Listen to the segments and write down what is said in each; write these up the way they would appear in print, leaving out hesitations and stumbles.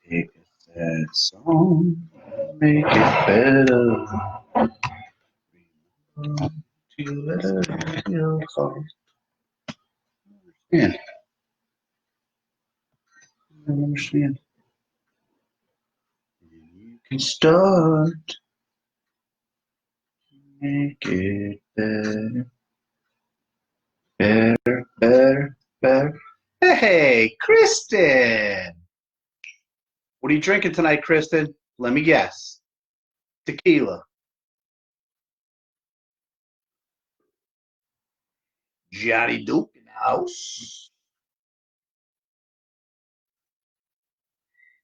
Take a sad song, make it better. To let it feel hard. Man, I don't understand. You can start, make it better, better. Hey, Kristen! What are you drinking tonight, Kristen? Let me guess. Tequila. Johnny Duke in the house.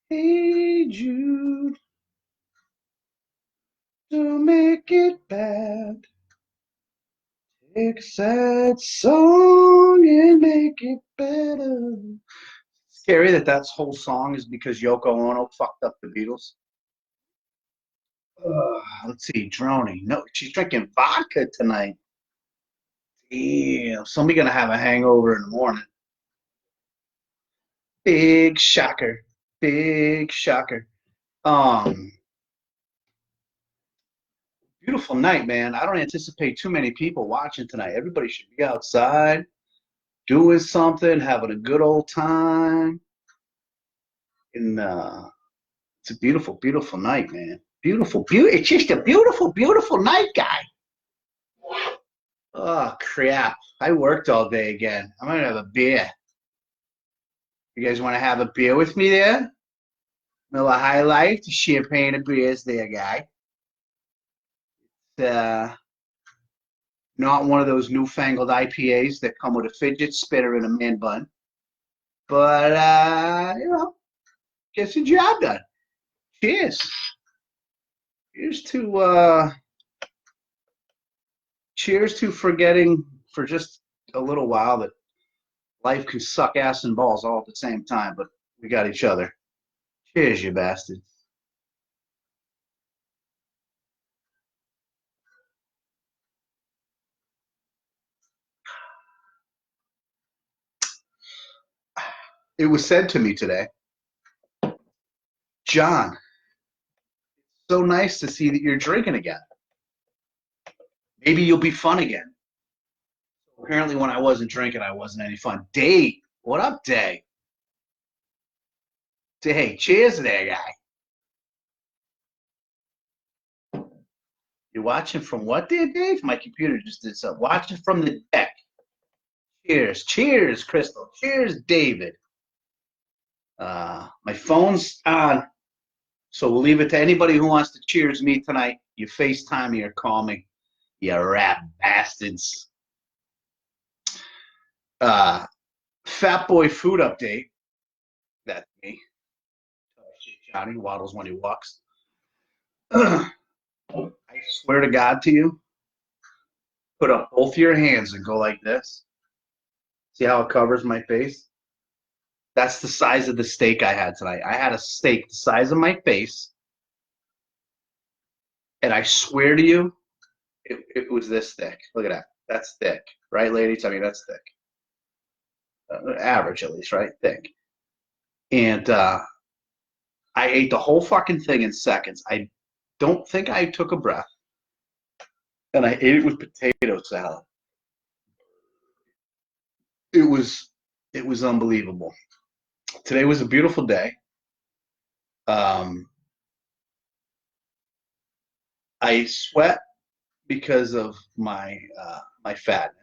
Hey, Jude, don't make it bad. Take a sad song and make it better. Scary that whole song is because Yoko Ono fucked up the Beatles. Let's see, Droney. No, she's drinking vodka tonight. Damn, somebody gonna have a hangover in the morning. Big shocker. Big shocker. Um, Beautiful night, man. I don't anticipate too many people watching tonight. Everybody should be outside doing something, having a good old time. And it's a beautiful, beautiful night, man. Beautiful, beautiful. It's just a beautiful, beautiful night, guy. Oh crap! I worked all day again. I'm gonna have a beer. You guys want to have a beer with me there? Miller High Life, the champagne and beers there, guy. Uh, Not one of those newfangled IPAs that come with a fidget spinner and a man bun, but gets the job done. Cheers. Cheers to cheers to forgetting for just a little while that life can suck ass and balls all at the same time, but we got each other. Cheers, you bastard. It was said to me today, John, so nice to see that you're drinking again. Maybe you'll be fun again. Apparently, when I wasn't drinking, I wasn't any fun. Dave, what up, Dave? Hey, cheers there, guy. You're watching from what there, Dave? My computer just did something. Watching from the deck. Cheers. Cheers, Crystal. Cheers, David. My phone's on, so we'll leave it to anybody who wants to cheers me tonight. You FaceTime me or call me. You rat bastards. Fat Boy Food Update. That's me. Johnny waddles when he walks. I swear to God to you, put up both your hands and go like this. See how it covers my face? That's the size of the steak I had tonight. I had a steak the size of my face, and I swear to you, it was this thick. Look at that. That's thick, right, ladies? I mean, that's thick. Average, at least, right? Thick. And I ate the whole fucking thing in seconds. I don't think I took a breath, and I ate it with potato salad. It was it was unbelievable. Today was a beautiful day. Um, I sweat because of my fatness.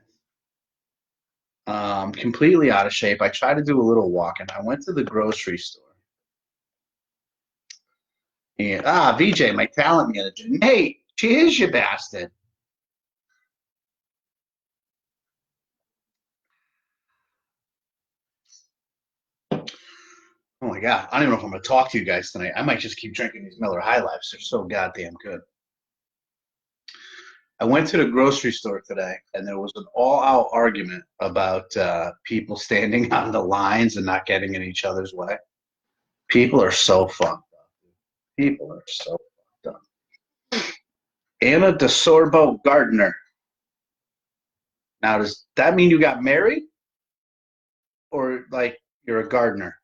Completely out of shape. I tried to do a little walking. I went to the grocery store and VJ, my talent manager. Hey, cheers, you bastard. Oh my god, I don't even know if I'm gonna talk to you guys tonight. I might just keep drinking these Miller High Lifes. They're so goddamn good. I went to the grocery store today, and there was an all-out argument about people standing on the lines and not getting in each other's way. People are so fucked up. People are so fucked up. Anna DeSorbo Gardner. Now, does that mean you got married, or like you're a gardener?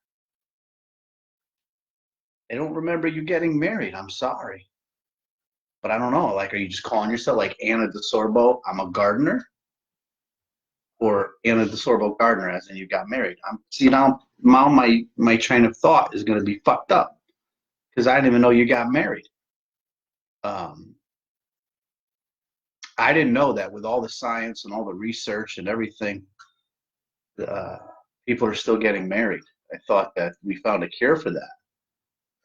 I don't remember you getting married. I'm sorry. But I don't know. Like, are you just calling yourself like Anna DeSorbo? I'm a gardener? Or Anna DeSorbo Gardner, as in you got married? See, now my train of thought is going to be fucked up because I didn't even know you got married. Um, I didn't know that with all the science and all the research and everything, uh, people are still getting married. I thought that we found a cure for that.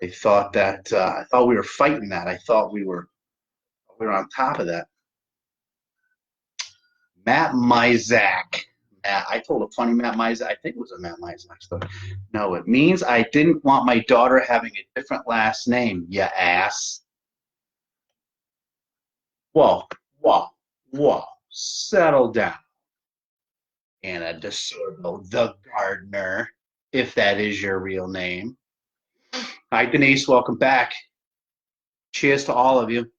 I thought we were fighting that. I thought we were on top of that. Matt Mizak. I told a funny Matt Mizak. I think it was a Matt Mizak story. No, it means I didn't want my daughter having a different last name, you ass. Whoa, whoa, whoa. Settle down. Anna DeSorbo, the gardener, if that is your real name. Hi, Denise. Welcome back. Cheers to all of you.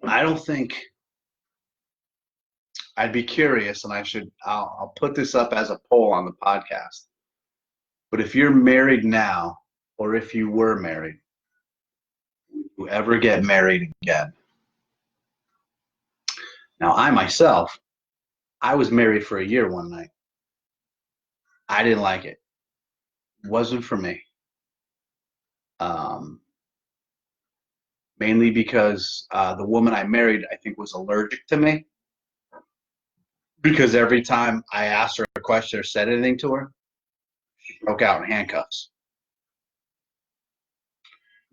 I don't think I'd be curious, and I'll put this up as a poll on the podcast. But if you're married now, or if you were married, would you ever get married again? Now, I myself, I was married for a year one night. I didn't like it. It wasn't for me. Um, Mainly because the woman I married, I think, was allergic to me. Because every time I asked her a question or said anything to her, she broke out in handcuffs.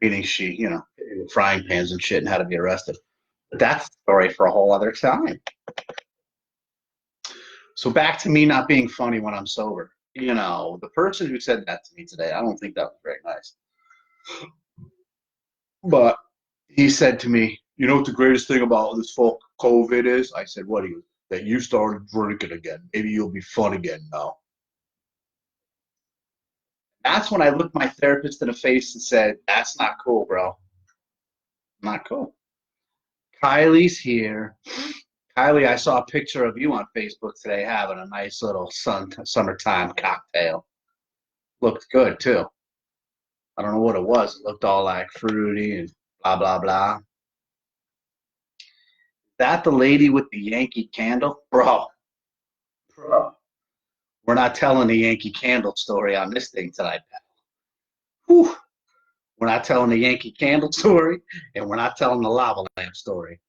Meaning she, frying pans and shit and had to be arrested. But that's a story for a whole other time. So back to me not being funny when I'm sober. The person who said that to me today, I don't think that was very nice. But he said to me, you know what the greatest thing about this full COVID is? I said, what? He goes, that you started drinking again. Maybe you'll be fun again now. That's when I looked my therapist in the face and said, that's not cool, bro. Not cool. Kylie's here. Kylie, I saw a picture of you on Facebook today having a nice little summertime cocktail. Looked good, too. I don't know what it was. It looked all like fruity and blah, blah, blah. That the lady with the Yankee candle? Bro. We're not telling the Yankee candle story on this thing tonight, pal. Whew. We're not telling the Yankee candle story, and we're not telling the lava lamp story.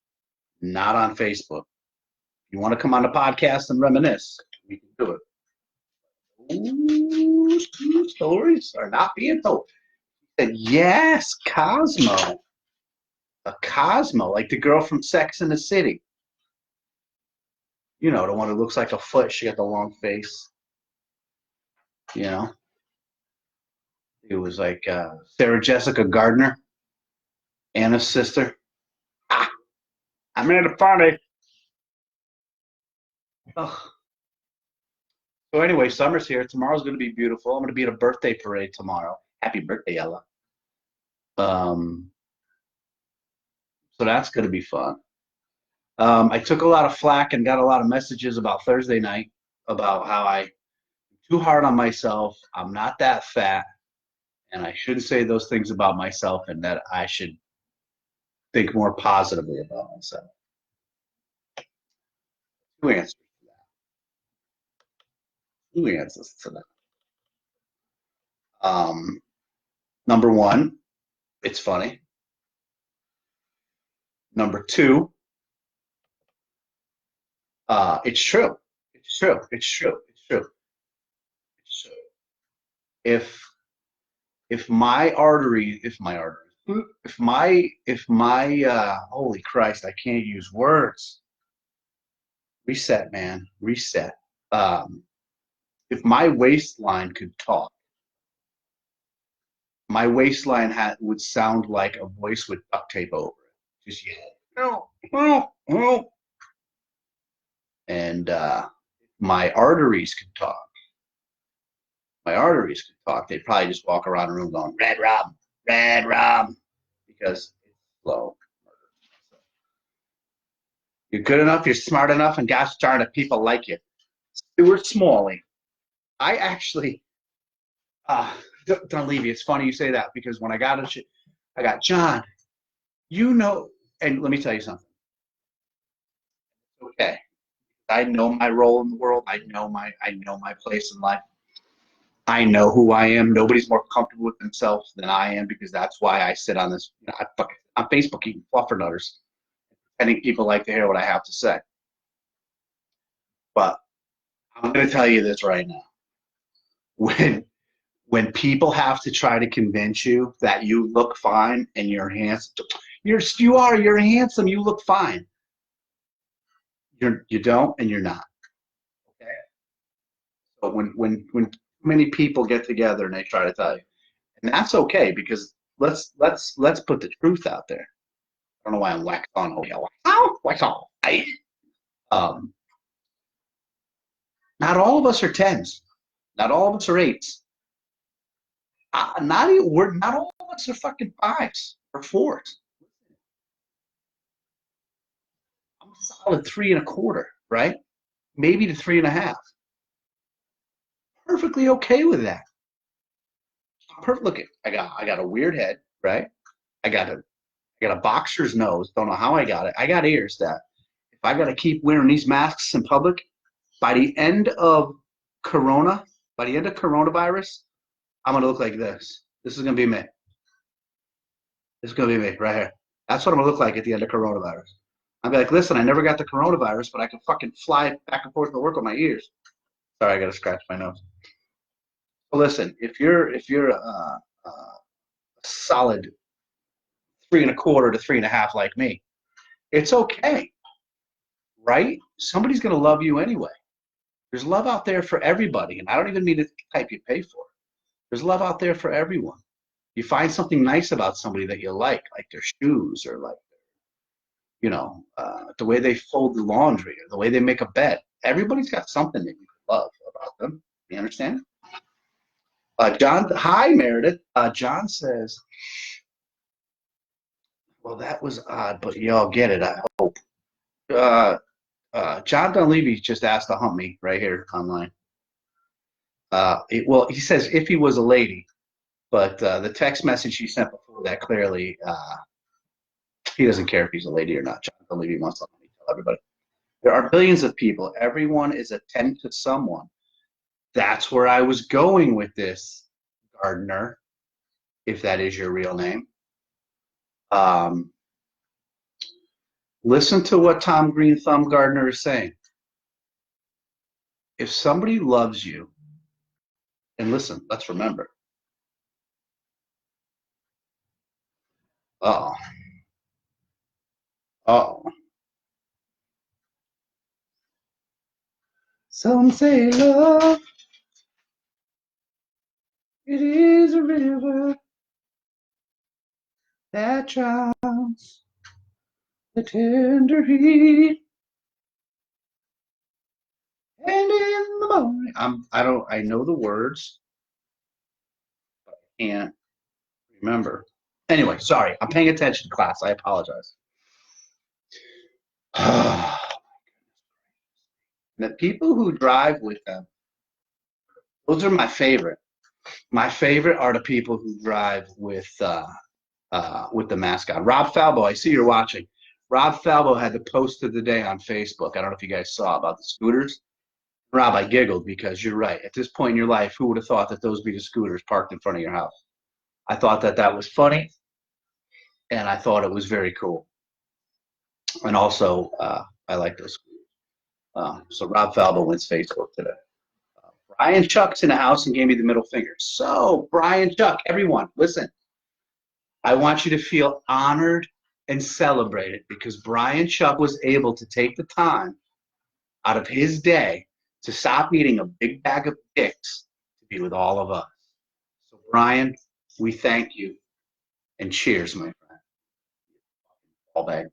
Not on Facebook. If you want to come on the podcast and reminisce, we can do it. Ooh, stories are not being told. Said, yes, Cosmo. A Cosmo, like the girl from Sex and the City. The one who looks like a foot. She got the long face. It was like Sarah Jessica Gardner, Anna's sister. I'm in the party. Ugh. So anyway, summer's here. Tomorrow's going to be beautiful. I'm going to be at a birthday parade tomorrow. Happy birthday, Ella. So that's going to be fun. I took a lot of flack and got a lot of messages about Thursday night about how I'm too hard on myself. I'm not that fat, and I shouldn't say those things about myself, and that I should think more positively about myself. Two answers to that. Two answers to that. Number one, it's funny. Number two, it's true. It's true. It's true. It's true. It's true. If my artery, if my holy Christ, I can't use words. Reset, man. Reset. If my waistline could talk, my waistline would sound like a voice with duct tape over it. Just yeah. And my arteries could talk. My arteries could talk. They'd probably just walk around the room going, red rum, because it's slow. You're good enough, you're smart enough, and gosh darn it, people like you. Stuart Smalley. I actually Uh, don't leave you. It's funny you say that because when I got John, and let me tell you something. Okay. I know my role in the world. I know my place in life. I know who I am. Nobody's more comfortable with themselves than I am because that's why I sit on this. On Facebook eating fluffernutters, pretending people like to hear what I have to say. But I'm going to tell you this right now. When people have to try to convince you that you look fine and you're handsome, you're handsome, you look fine. You don't and you're not. Okay. So when many people get together and they try to tell you, and that's okay because let's put the truth out there. I don't know why I'm wax on. Wax on. Um, Not all of us are tens. Not all of us are eights. Not all of us are fucking fives or fours. I'm a solid 3.25, right? Maybe to 3.5. Perfectly okay with that. Look, I got a weird head, right? I got a boxer's nose. Don't know how I got it. I got ears that if I got to keep wearing these masks in public, by the end of by the end of coronavirus, I'm gonna look like this. This is gonna be me. This is gonna be me right here. That's what I'm gonna look like at the end of coronavirus. I'll be like, listen, I never got the coronavirus, but I can fucking fly back and forth to work with my ears. Sorry, I gotta scratch my nose. Well, listen, if you're a solid 3.25 to 3.5 like me, it's okay, right? Somebody's gonna love you anyway. There's love out there for everybody, and I don't even mean the type you pay for. There's love out there for everyone. You find something nice about somebody that you like their shoes or like the way they fold the laundry or the way they make a bed. Everybody's got something that you love about them. You understand? John, hi Meredith. John says, "Well, that was odd, but y'all get it. I hope." John Dunleavy just asked to hump me right here online. Well, he says if he was a lady, but the text message he sent before that clearly he doesn't care if he's a lady or not. John Dunleavy wants to tell everybody. There are billions of people. Everyone is a 10 to someone. That's where I was going with this, Gardner, if that is your real name. Listen to what Tom Green Thumb Gardner is saying. If somebody loves you, and listen, let's remember. Uh-oh. Uh-oh. Some say love, it is a river that drowns the tender heat. And in the morning, I know the words, but I can't remember. Anyway, sorry, I'm paying attention to class. I apologize. The people who drive with them, those are my favorite. My favorite are the people who drive with the mascot. Rob Falbo, I see you're watching. Rob Falbo had the post of the day on Facebook. I don't know if you guys saw about the scooters. Rob, I giggled because you're right. At this point in your life, who would have thought that those be the scooters parked in front of your house? I thought that was funny, and I thought it was very cool. And also, I like those scooters. So Rob Falbo wins Facebook today. Brian Chuck's in the house and gave me the middle finger. So, Brian Chuck, everyone, listen. I want you to feel honored and celebrated because Brian Chuck was able to take the time out of his day to stop eating a big bag of dicks to be with all of us. So, Brian, we thank you and cheers, my friend. All bag.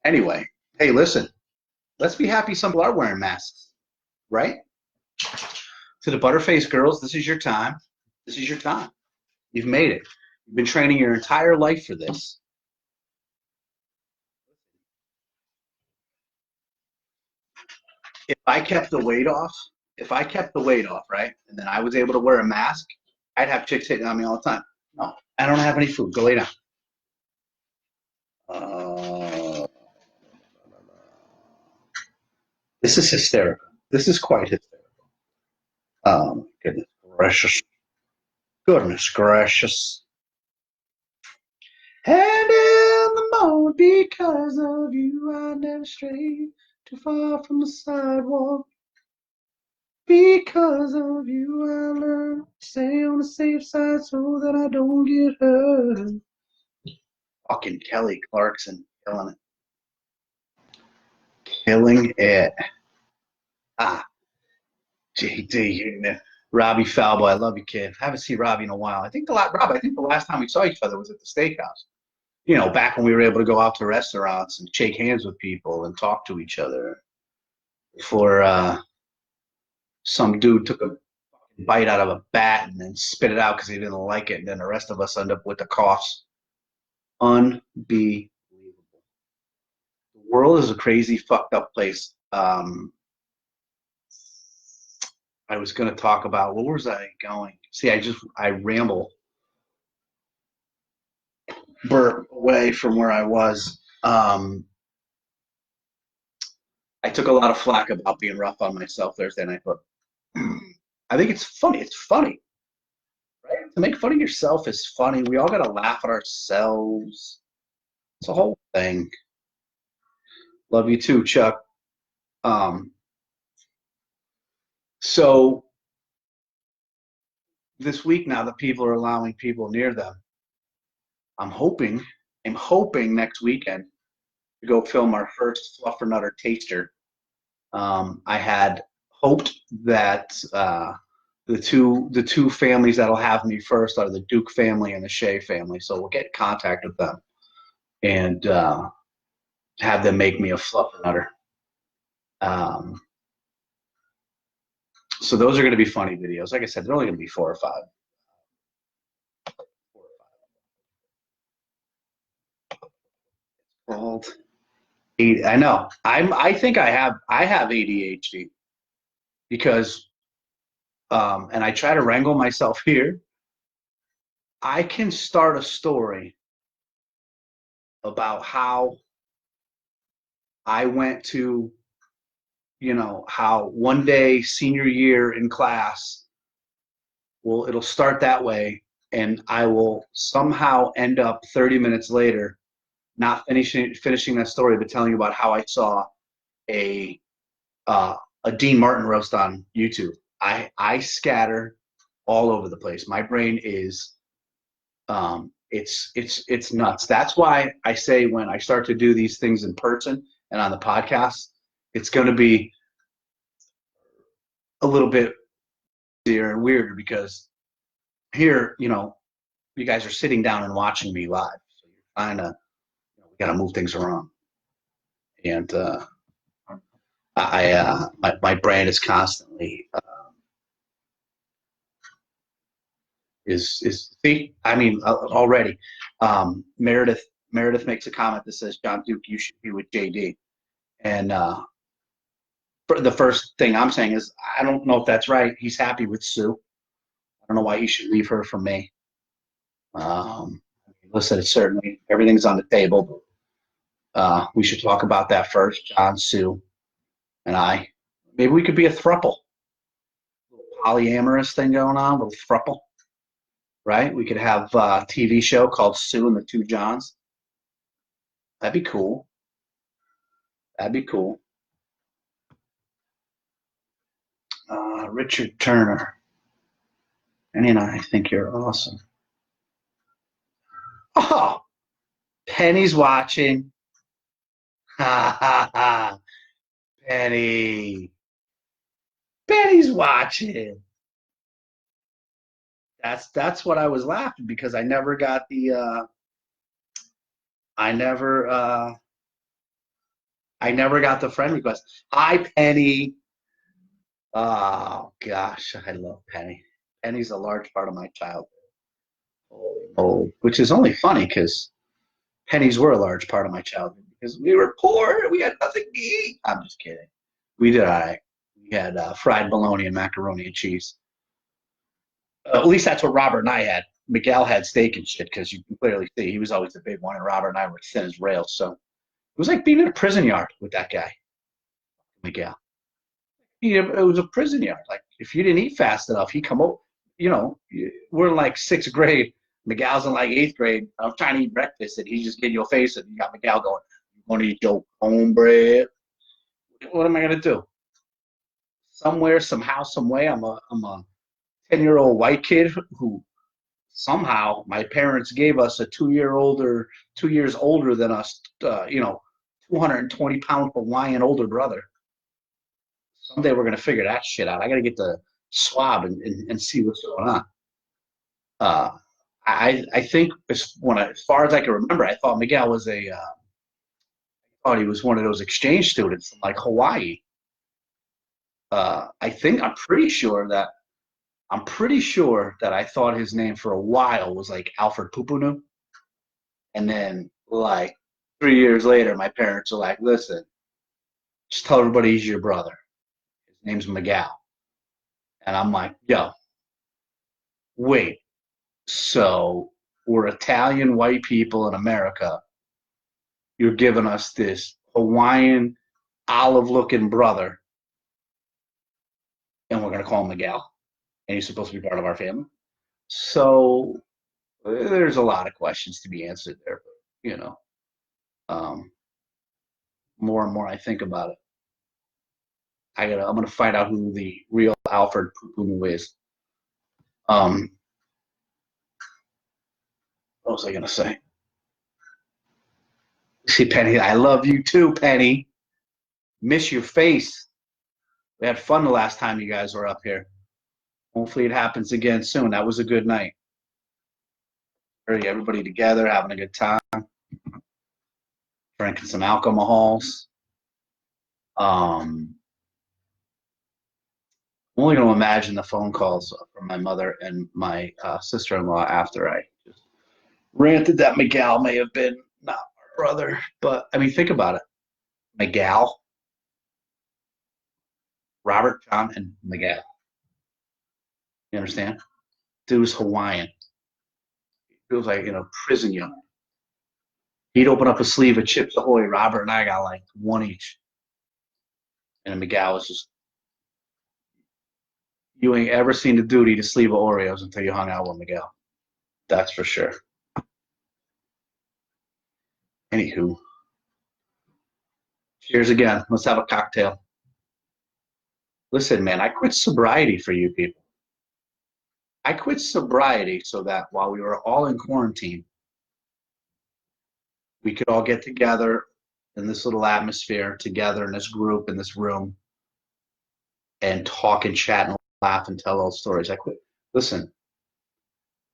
Anyway, hey, listen, let's be happy some people are wearing masks, right? To the Butterface girls, this is your time. This is your time. You've made it. You've been training your entire life for this. if I kept the weight off, right, and then I was able to wear a mask, I'd have chicks hitting on me all the time. No, I don't have any food. Go lay down. Uh, this is hysterical. This is quite hysterical. Goodness gracious. Goodness gracious. And in the moment, because of you, I never strayed too far from the sidewalk. Because of you, I learned to stay on the safe side so that I don't get hurt. Fucking Kelly Clarkson killing it. Killing it. Ah, JD, Robbie Falbo, I love you, kid. I haven't seen Robbie in a while. I think the last time we saw each other was at the steakhouse. You know, back when we were able to go out to restaurants and shake hands with people and talk to each other. Before some dude took a bite out of a bat and then spit it out because he didn't like it, and then the rest of us end up with the coughs. Unbelievable. The world is a crazy, fucked up place. I was going to talk about, where was I going? See, I ramble, burp away from where I was. I took a lot of flack about being rough on myself Thursday night, but I think it's funny. It's funny, right? To make fun of yourself is funny. We all got to laugh at ourselves. It's a whole thing. Love you too, Chuck. So this week now that people are allowing people near them, I'm hoping next weekend to go film our first Fluffernutter taster. I had hoped that the two families that'll have me first are the Duke family and the Shea family. So we'll get in contact with them and have them make me a Fluffernutter. So those are going to be funny videos. Like I said, they're only going to be 4 or 5. Called. I know. I think I have ADHD because and I try to wrangle myself here. I can start a story about how I went to, how one day senior year in class, well, it'll start that way, and I will somehow end up 30 minutes later not finishing that story, but telling you about how I saw a Dean Martin roast on YouTube. I scatter all over the place. My brain is it's nuts. That's why I say when I start to do these things in person and on the podcast, it's going to be a little bit easier and weirder because here, you guys are sitting down and watching me live. So you're trying to, we got to move things around. And my brain is constantly see, I mean, already Meredith makes a comment that says, John Duke, you should be with JD. And the first thing I'm saying is, I don't know if that's right. He's happy with Sue. I don't know why he should leave her for me. Listen, it's certainly, everything's on the table. We should talk about that first, John, Sue, and I. Maybe we could be a throuple. A little polyamorous thing going on, a little throuple. Right? We could have a TV show called Sue and the Two Johns. That'd be cool. That'd be cool. Richard Turner. And I think you're awesome. Oh, Penny's watching. Ha ha ha. Penny. Penny's watching. That's what I was laughing because I never got the I never got the friend request. Hi, Penny. Oh gosh, I love Penny. Penny's a large part of my childhood. Oh, which is only funny because pennies were a large part of my childhood because we were poor and we had nothing to eat. I'm just kidding. We did all right. We had fried bologna and macaroni and cheese. At least that's what Robert and I had. Miguel had steak and shit because you can clearly see he was always the big one, and Robert and I were thin as rails. So it was like being in a prison yard with that guy, Miguel. It was a prison yard. Like if you didn't eat fast enough, he come over. You know, we're in like sixth grade. Miguel's in like eighth grade. I'm trying to eat breakfast, and he's just getting your face, and you got Miguel going, "You want to eat your cornbread?" What am I gonna do? Somewhere, somehow, some way, I'm a 10-year-old white kid who somehow my parents gave us a 2 years older than us, 220-pound Hawaiian older brother. Someday we're gonna figure that shit out. I gotta get the swab and see what's going on. Uh, I think as far as I can remember, I thought Miguel was thought he was one of those exchange students from like Hawaii. I think I'm pretty sure that I thought his name for a while was like Alfred Pupunu, and then like 3 years later, my parents are like, "Listen, just tell everybody he's your brother. His name's Miguel." And I'm like, "Yo, wait. So we're Italian white people in America. You're giving us this Hawaiian olive-looking brother, and we're gonna call him Miguel, and he's supposed to be part of our family." So there's a lot of questions to be answered there, but um, more and more I think about it, I'm gonna find out who the real Alfred Pupunu is. Um, what was I gonna say? See, Penny, I love you too, Penny. Miss your face. We had fun the last time you guys were up here. Hopefully it happens again soon. That was a good night. Everybody together, having a good time, drinking some alcohols. I'm only going to imagine the phone calls from my mother and my sister-in-law after I just ranted that Miguel may have been not our brother. But I mean, think about it. Miguel, Robert, John, and Miguel. You understand? Dude's Hawaiian. It was like in a prison yard. He'd open up a sleeve of Chips Ahoy. Robert and I got like one each. And Miguel was just, you ain't ever seen the dude eat a sleeve of Oreos until you hung out with Miguel. That's for sure. Anywho, cheers again. Let's have a cocktail. Listen, man, I quit sobriety for you people. I quit sobriety so that while we were all in quarantine, we could all get together in this little atmosphere, together in this group, in this room, and talk and chat and laugh and tell old stories. I quit. Listen,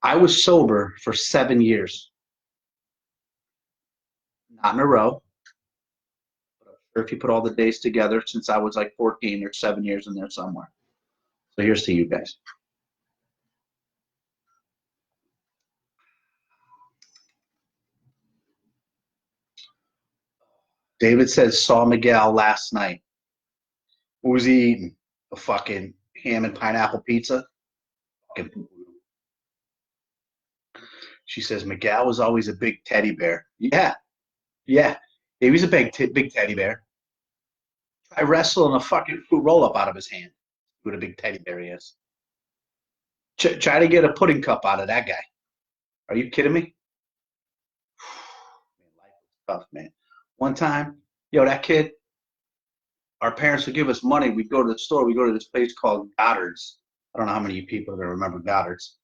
I was sober for 7 years, not in a row. But I'm sure if you put all the days together since I was like 14, there's 7 years in there somewhere. So here's to you guys. David says saw Miguel last night. What was he eating? A fucking ham and pineapple pizza? Fucking. She says Miguel was always a big teddy bear. Yeah, yeah. He was a big teddy bear. Try wrestling a fucking fruit roll up out of his hand. What a big teddy bear he is. Try to get a pudding cup out of that guy. Are you kidding me? Man, life was tough, man. One time, that kid, our parents would give us money. We'd go to the store. We'd go to this place called Goddard's. I don't know how many people are going to remember Goddard's,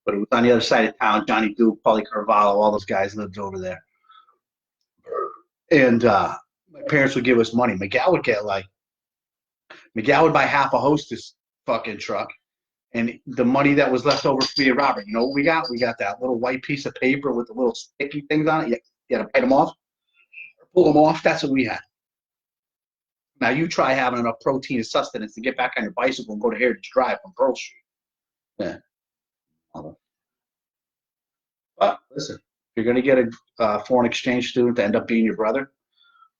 but it was on the other side of town. Johnny Duke, Paulie Carvalho, all those guys lived over there. And my parents would give us money. Miguel would buy half a Hostess fucking truck. And the money that was left over for me and Robert, you know what we got? We got that little white piece of paper with the little sticky things on it. You had to bite them off or pull them off. That's what we had. Now you try having enough protein and sustenance to get back on your bicycle and go to Heritage Drive on Pearl Street. Yeah. But listen, if you're going to get a foreign exchange student to end up being your brother,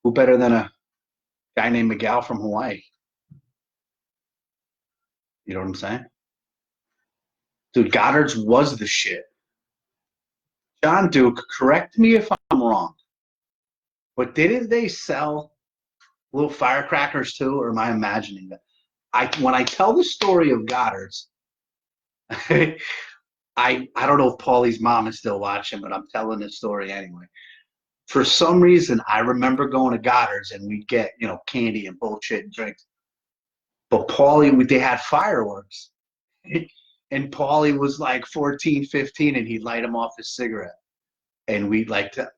who better than a Guy named Miguel from Hawaii. You know what I'm saying? Dude, Goddard's was the shit. John Duke, correct me if I'm wrong, but didn't they sell little firecrackers too, or am I imagining that? When I tell the story of Goddard's, I don't know if Paulie's mom is still watching, but I'm telling this story anyway. For some reason, I remember going to Goddard's and we'd get, candy and bullshit and drinks. But Paulie, they had fireworks. And Paulie was like 14, 15, and he'd light him off his cigarette. And we'd like to,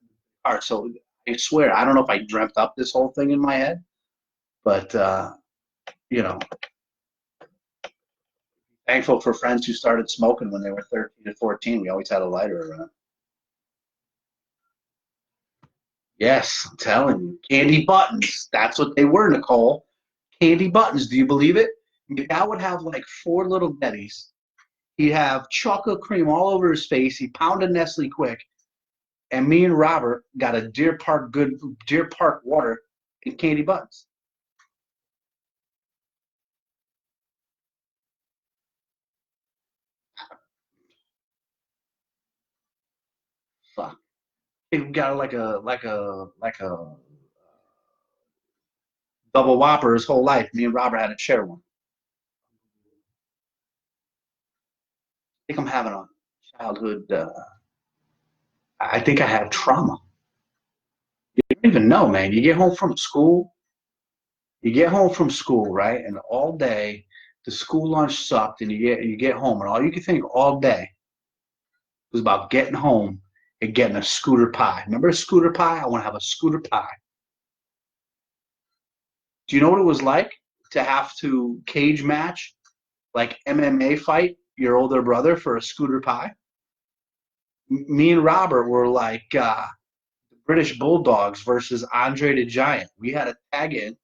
all right, so I swear, I don't know if I dreamt up this whole thing in my head, but, you know, thankful for friends who started smoking when they were 13 and 14. We always had a lighter around. Yes, I'm telling you. Candy buttons. That's what they were, Nicole. Candy buttons. Do you believe it? Miguel would have like 4 little Betties. He'd have chocolate cream all over his face. He pounded Nestle Quick. And me and Robert got a Deer Park water and candy buttons. Fuck. He got like a double whopper his whole life. Me and Robert had to share one. I think I'm having a childhood. I think I had trauma. You don't even know, man. You get home from school. You get home from school, right? And all day, the school lunch sucked, and you get home, and all you can think all day was about getting home and getting a scooter pie. Remember a scooter pie? I want to have a scooter pie. Do you know what it was like to have to cage match, like MMA fight your older brother for a scooter pie? Me and Robert were like British Bulldogs versus Andre the Giant. We had to tag in,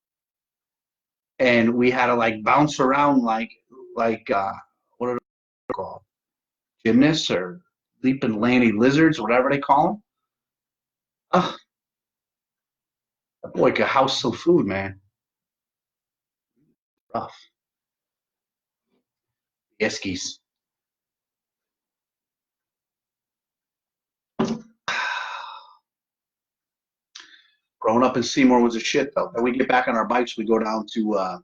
and we had to like bounce around like what are they called? Gymnasts or leaping lanny lizards, whatever they call them. Oh, that boy could house some food, man. Rough. Yeskies. Growing up in Seymour was a shit though. Then we get back on our bikes, we go down to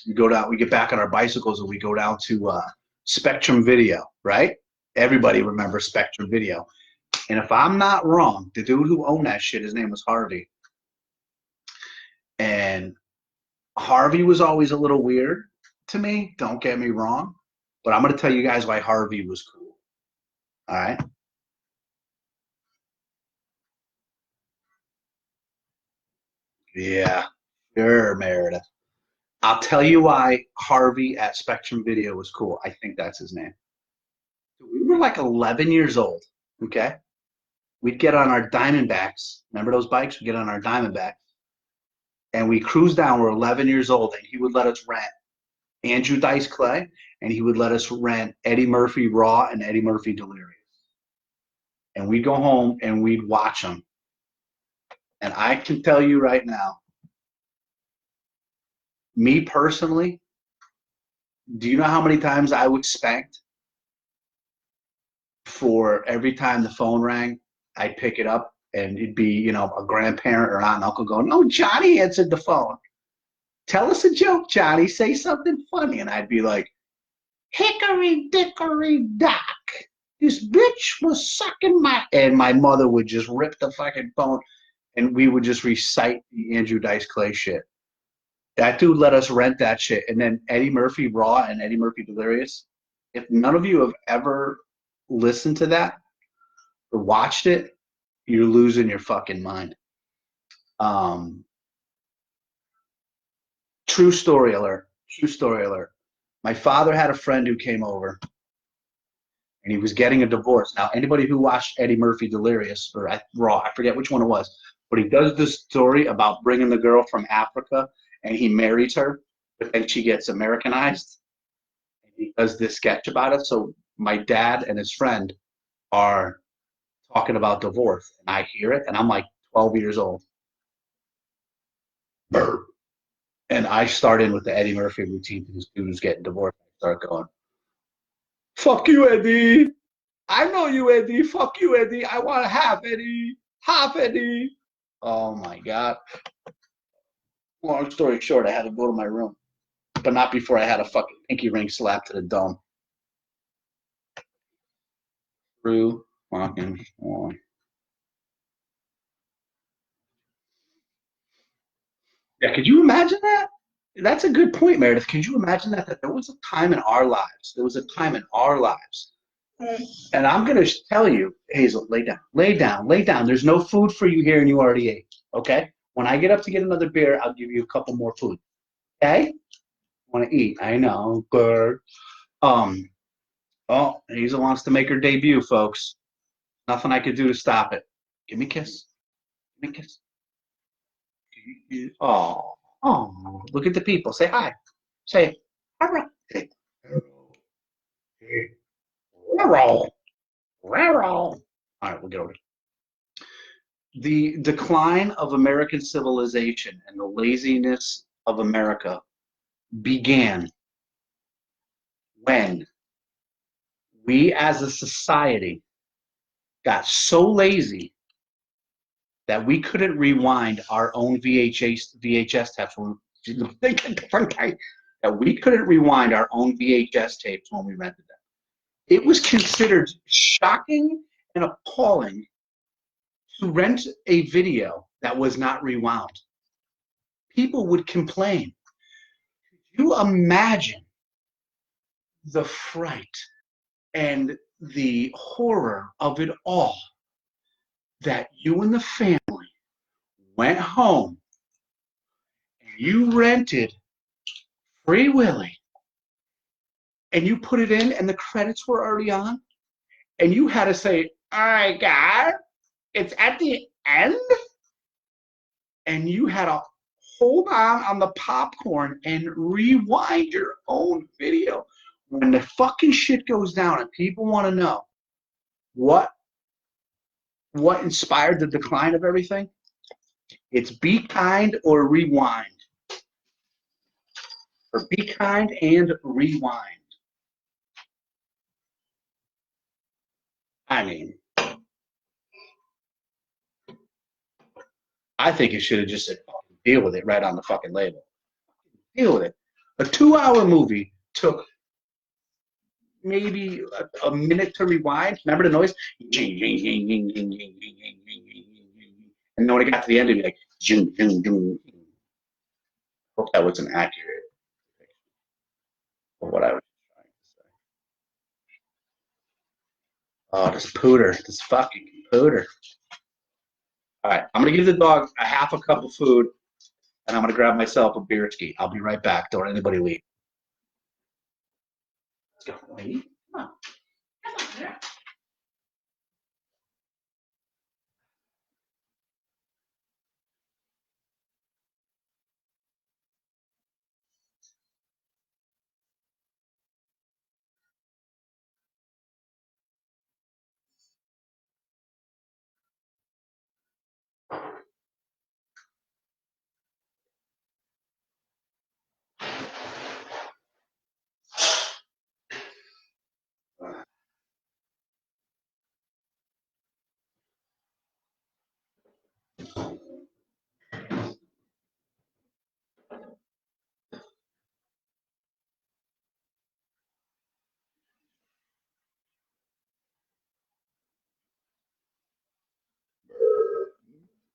we get back on our bicycles and we go down to Spectrum Video, right? Everybody remembers Spectrum Video. And if I'm not wrong, the dude who owned that shit, his name was Harvey. And Harvey was always a little weird to me, don't get me wrong. But I'm going to tell you guys why Harvey was cool. All right? Yeah, sure, Meredith. I'll tell you why Harvey at Spectrum Video was cool. I think that's his name. We were like 11 years old, okay? We'd get on our Diamondbacks. Remember those bikes? We'd get on our Diamondbacks. And we cruised down. We're 11 years old, and he would let us rent Andrew Dice Clay, and he would let us rent Eddie Murphy Raw and Eddie Murphy Delirious. And we'd go home and we'd watch them. And I can tell you right now, me personally, do you know how many times I would spanked for every time the phone rang? I'd pick it up and it'd be, a grandparent or aunt and uncle going, "No, Johnny answered the phone. Tell us a joke, Johnny. Say something funny." And I'd be like, "Hickory dickory dock. This bitch was sucking my," and my mother would just rip the fucking phone and we would just recite the Andrew Dice Clay shit. That dude let us rent that shit. And then Eddie Murphy Raw and Eddie Murphy Delirious. If none of you have ever listened to that or watched it, you're losing your fucking mind. Um, True story alert. True story alert. My father had a friend who came over and he was getting a divorce. Now, anybody who watched Eddie Murphy Delirious or Raw, I forget which one it was, but he does this story about bringing the girl from Africa and he marries her, but then she gets Americanized. And he does this sketch about it. So my dad and his friend are talking about divorce, and I hear it, and I'm like 12 years old. And I start in with the Eddie Murphy routine to this dude who's getting divorced. I start going, fuck you, Eddie. I know you, Eddie. Fuck you, Eddie. I want to have Eddie. Half Eddie. Oh my God. Long story short, I had to go to my room, but not before I had a fucking pinky ring slap to the dome. True fucking on. Yeah, could you imagine that? That's a good point, Meredith. Could you imagine that there was a time in our lives? There was a time in our lives. And I'm going to tell you, Hazel, lay down, lay down, lay down. There's no food for you here and you already ate. Okay? When I get up to get another beer, I'll give you a couple more food. Okay? Want to eat. I know. Good. Um, oh, Hazel wants to make her debut, folks. Nothing I could do to stop it. Give me a kiss. Give me a kiss. Oh, oh, look at the people. Say hi. Say, hello. Say, hello. Hello. All right, we'll get over it. The decline of American civilization and the laziness of America began when we as a society got so lazy that we couldn't rewind our own VHS tapes. That we couldn't rewind our own VHS tapes when we rented them. It was considered shocking and appalling to rent a video that was not rewound. People would complain. Could you imagine the fright and the horror of it all that you and the family went home and you rented Free Willy and you put it in and the credits were already on and you had to say, all right, God, it's at the end? And you had to hold on the popcorn and rewind your own video. When the fucking shit goes down and people want to know what inspired the decline of everything, it's Be Kind or Rewind. Or Be Kind and Rewind. I mean, I think it should have just said, deal with it right on the fucking label. Deal with it. A 2-hour movie took maybe a minute to rewind. Remember the noise? And then when it got to the end, it'd be like, zoom, zoom, zoom. Hope that was an accurate depiction of what I was trying to say. Oh, this pooter, this fucking pooter. All right, I'm gonna give the dog a half a cup of food, and I'm gonna grab myself a beer ski. I'll be right back. Don't anybody leave. Let's go, lady. Come on.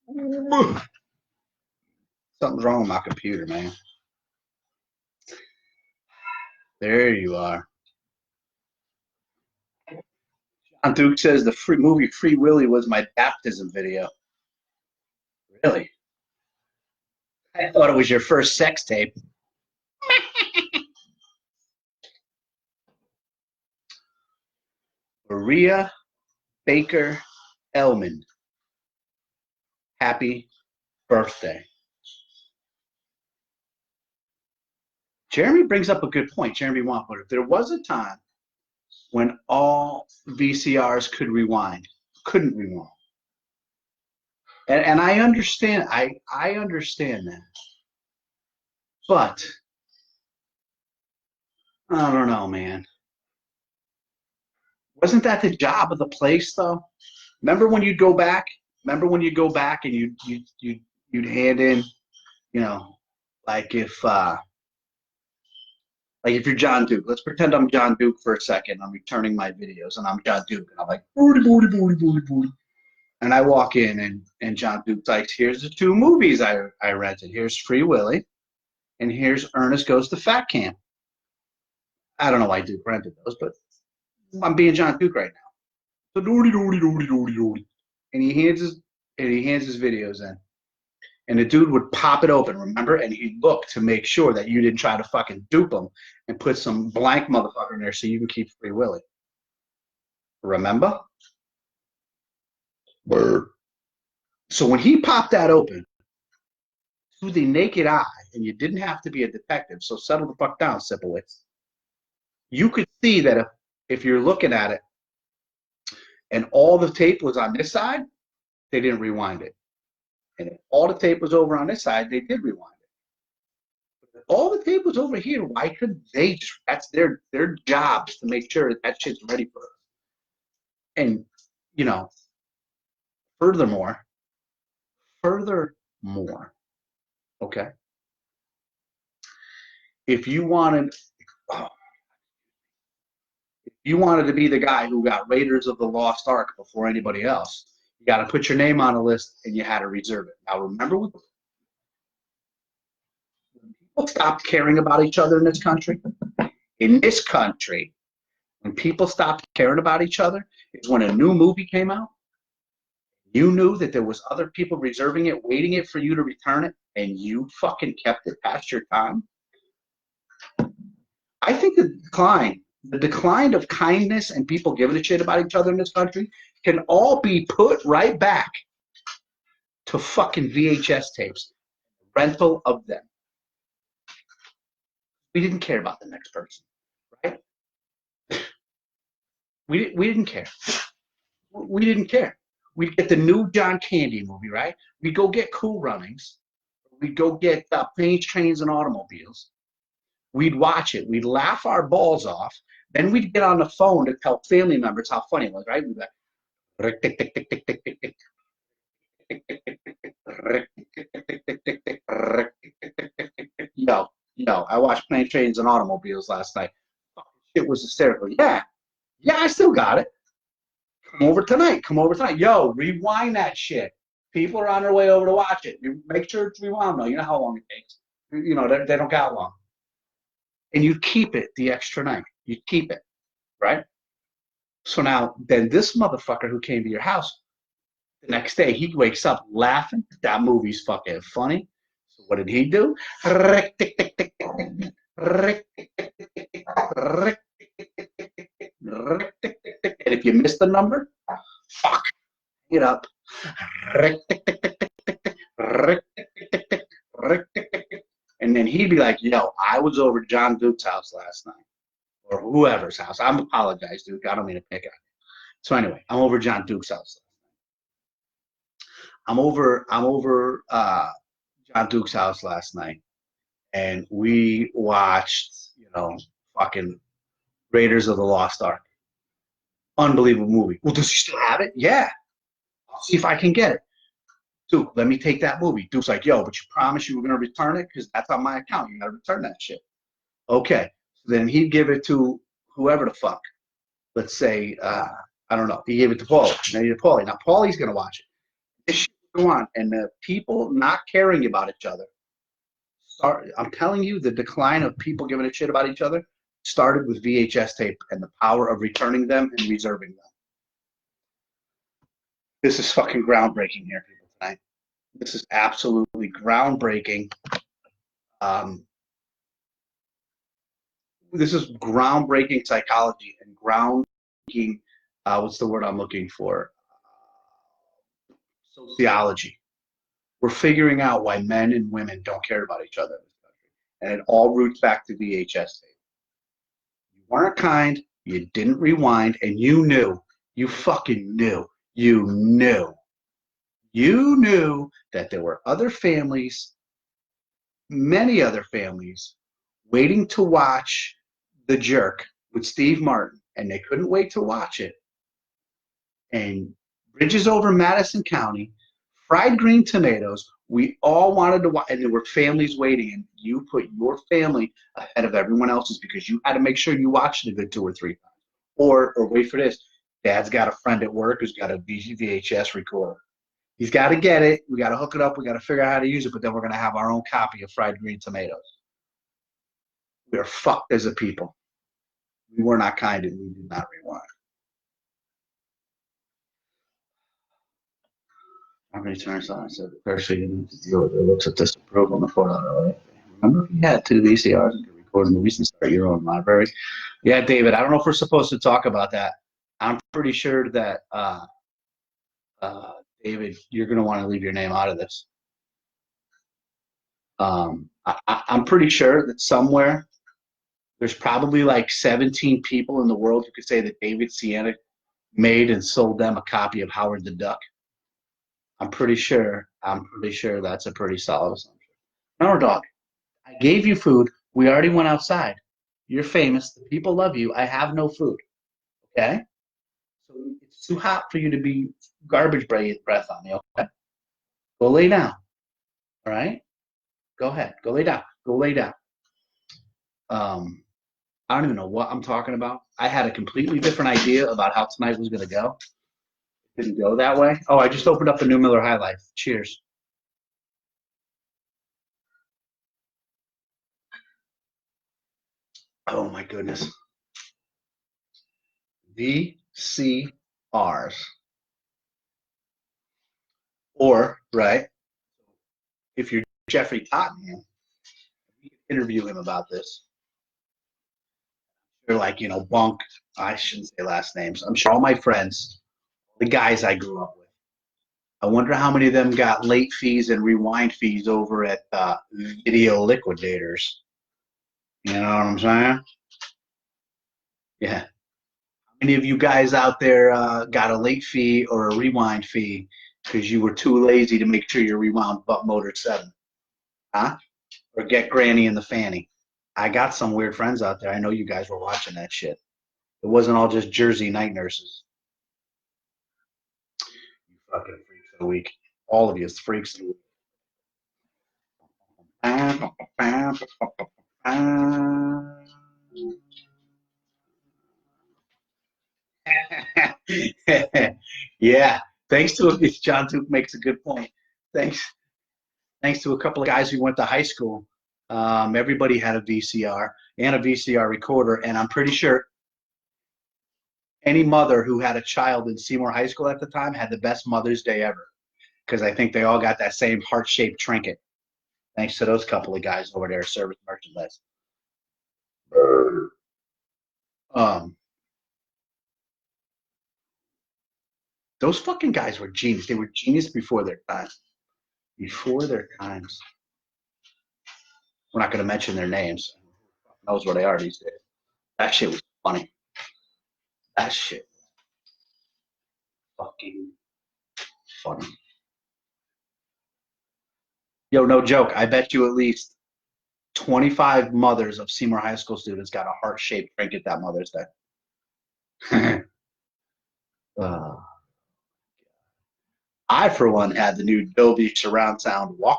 Come on, Something's wrong with my computer, man. There you are. John Duke says the movie Free Willy was my baptism video. Really? I thought it was your first sex tape. Maria Baker Elman. Happy birthday. Jeremy brings up a good point, Jeremy Wampler. There was a time when all VCRs couldn't rewind. And I understand, I understand that. But I don't know, man. Wasn't that the job of the place, though? Remember when you'd go back? Remember when you'd go back and you'd hand in, you know, like if you're John Duke. Let's pretend I'm John Duke for a second. I'm returning my videos and I'm John Duke and I'm like booty booty booty booty booty. And I walk in and John Duke's like, here's the two movies I rented. Here's Free Willy and here's Ernest Goes to Fat Camp. I don't know why Duke rented those, but I'm being John Duke right now. So doody doody doody doody doody. And he hands his videos in. And the dude would pop it open, remember? And he'd look to make sure that you didn't try to fucking dupe him and put some blank motherfucker in there so you can keep Free Willy. Remember? Word. So when he popped that open to the naked eye, and you didn't have to be a detective, so settle the fuck down, Sipowicz. You could see that if you're looking at it and all the tape was on this side, they didn't rewind it. And if all the tape was over on this side, they did rewind it. But if all the tape was over here, why couldn't they just, that's their jobs to make sure that shit's ready for us. And, you know, furthermore, okay, if you wanted to be the guy who got Raiders of the Lost Ark before anybody else, you got to put your name on a list and you had to reserve it. Now, remember when people stopped caring about each other in this country? In this country, when people stopped caring about each other, is when a new movie came out. You knew that there was other people reserving it, waiting it for you to return it, and you fucking kept it past your time. I think the decline of kindness and people giving a shit about each other in this country can all be put right back to fucking VHS tapes, rental of them. We didn't care about the next person, right? We didn't care. We didn't care. We'd get the new John Candy movie, right? We'd go get Cool Runnings. We'd go get Planes, Trains, and Automobiles. We'd watch it. We'd laugh our balls off. Then we'd get on the phone to tell family members how funny it was, right? We'd be like, yo, I watched Planes, Trains, and Automobiles last night. It was hysterical. Yeah, I still got it. Come over tonight. Yo, rewind that shit. People are on their way over to watch it. You make sure it's rewound though. You know how long it takes. You know, they don't got long. And you keep it the extra night. You keep it, right? So now, then this motherfucker who came to your house, the next day, he wakes up laughing. That movie's fucking funny. So what did he do? And if you missed the number, fuck it up. And then he'd be like, yo, I was over John Duke's house last night. Or whoever's house. I apologize, Duke. I don't mean to pick on you. So anyway, I'm over John Duke's house. I'm over John Duke's house last night. And we watched, fucking Raiders of the Lost Ark. Unbelievable movie. Well, does he still have it? Yeah. I'll see if I can get it. Duke, let me take that movie. Duke's like, yo, but you promised you were going to return it? Because that's on my account. You got to return that shit. Okay. So then he'd give it to whoever the fuck. Let's say, I don't know. He gave it to Paulie. Now, Paulie's going to watch it. This shit will go on. And the people not caring about each other. I'm telling you, the decline of people giving a shit about each other started with VHS tape and the power of returning them and reserving them. This is fucking groundbreaking here, people, tonight. This is absolutely groundbreaking. This is groundbreaking psychology and groundbreaking, what's the word I'm looking for? Sociology. We're figuring out why men and women don't care about each other in this country. And it all roots back to VHS tape. You weren't kind, you didn't rewind, and you knew. You fucking knew. You knew that there were other families many other families waiting to watch The Jerk with Steve Martin, and they couldn't wait to watch it. And Bridges over Madison County, fried green tomatoes. We all wanted to watch, and there were families waiting. And you put your family ahead of everyone else's because you had to make sure you watched it a good 2 or 3 times. Or wait for this. Dad's got a friend at work who's got a VHS recorder. He's got to get it. We got to hook it up. We got to figure out how to use it. But then we're going to have our own copy of fried green tomatoes. We are fucked as a people. We were not kind and we did not rewind. How many times I said, first you need to deal with it. Looks at disapproval on the photo. Remember if you had 2 VCRs and could record movies and start your own library? Yeah, David, I don't know if we're supposed to talk about that. I'm pretty sure that, David, you're going to want to leave your name out of this. I'm pretty sure that somewhere there's probably like 17 people in the world who could say that David Sienna made and sold them a copy of Howard the Duck. I'm pretty sure that's a pretty solid assumption. No, dog. I gave you food. We already went outside. You're famous. The people love you. I have no food. Okay? So it's too hot for you to be garbage breath on me, okay? Go lay down. All right? Go ahead. Go lay down. Go lay down. I don't even know what I'm talking about. I had a completely different idea about how tonight was going to go. It didn't go that way. Oh, I just opened up a new Miller High Life. Cheers. Oh, my goodness. VCRs. Or, right, if you're Jeffrey Tottenham, you can interview him about this. They're like, Bunk. I shouldn't say last names. I'm sure all my friends, the guys I grew up with, I wonder how many of them got late fees and rewind fees over at Video Liquidators. You know what I'm saying? Yeah. How many of you guys out there got a late fee or a rewind fee because you were too lazy to make sure you rewound Butt Motor 7? Huh? Or get Granny in the Fanny? I got some weird friends out there. I know you guys were watching that shit. It wasn't all just Jersey night nurses. You fucking freaks of the week. All of you is freaks of the week. Yeah. Thanks to John Duke makes a good point. Thanks to a couple of guys who went to high school. Everybody had a VCR and a VCR recorder, and I'm pretty sure any mother who had a child in Seymour High School at the time had the best Mother's Day ever because I think they all got that same heart-shaped trinket. Thanks to those couple of guys over there, service merchandise. Those fucking guys were genius. They were genius before their time. Before their times. We're not going to mention their names. Who knows where they are these days. That shit was funny. That shit was fucking funny. Yo, no joke. I bet you at least 25 mothers of Seymour High School students got a heart-shaped trinket that Mother's Day. I, for one, had the new Dolby surround sound Walkman.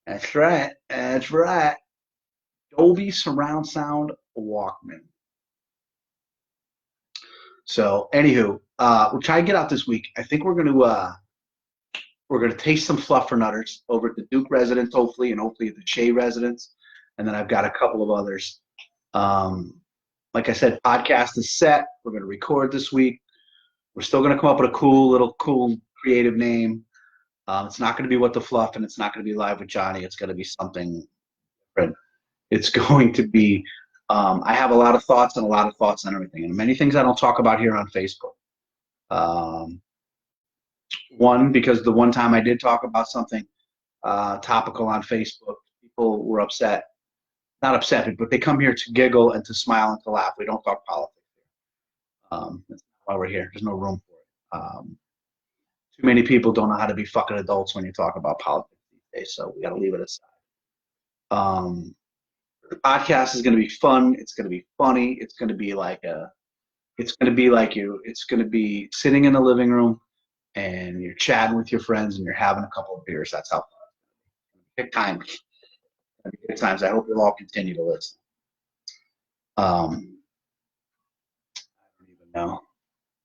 That's right. That's right. Dolby surround sound Walkman. So, anywho, we'll try and get out this week. I think we're gonna taste some fluffernutters over at the Duke residence, hopefully, and hopefully at the Shea residence. And then I've got a couple of others. Like I said, podcast is set. We're gonna record this week. We're still gonna come up with a cool creative name. It's not gonna be What the Fluff, and it's not gonna be Live with Johnny. It's gonna be something different. It's going to be. I have a lot of thoughts on everything, and many things I don't talk about here on Facebook. One, because the one time I did talk about something topical on Facebook, people were upset. Not upset, but they come here to giggle and to smile and to laugh. We don't talk politics here. That's not why we're here. There's no room for it. Too many people don't know how to be fucking adults when you talk about politics these days, so we got to leave it aside. The podcast is going to be fun. It's going to be funny. It's going to be like a. It's going to be like you. It's going to be sitting in the living room and you're chatting with your friends and you're having a couple of beers. That's how fun. Good times. Good times. I hope you'll all continue to listen. I don't even know.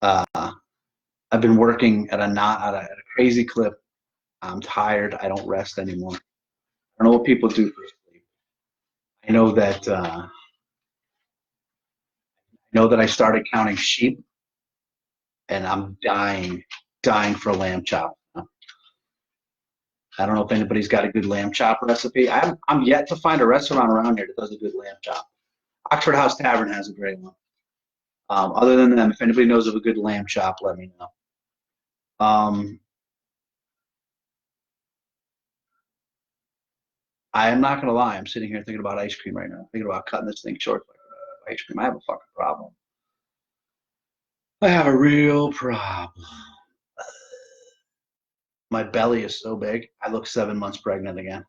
I've been working at a crazy clip. I'm tired. I don't rest anymore. I don't know what people do for sleep. I know that I started counting sheep, and I'm dying for a lamb chop. I don't know if anybody's got a good lamb chop recipe. I'm yet to find a restaurant around here that does a good lamb chop. Oxford House Tavern has a great one. Other than them, if anybody knows of a good lamb chop, let me know. I am not going to lie. I'm sitting here thinking about ice cream right now. Thinking about cutting this thing short. Ice cream. I have a fucking problem. I have a real problem. My belly is so big. I look 7 months pregnant again.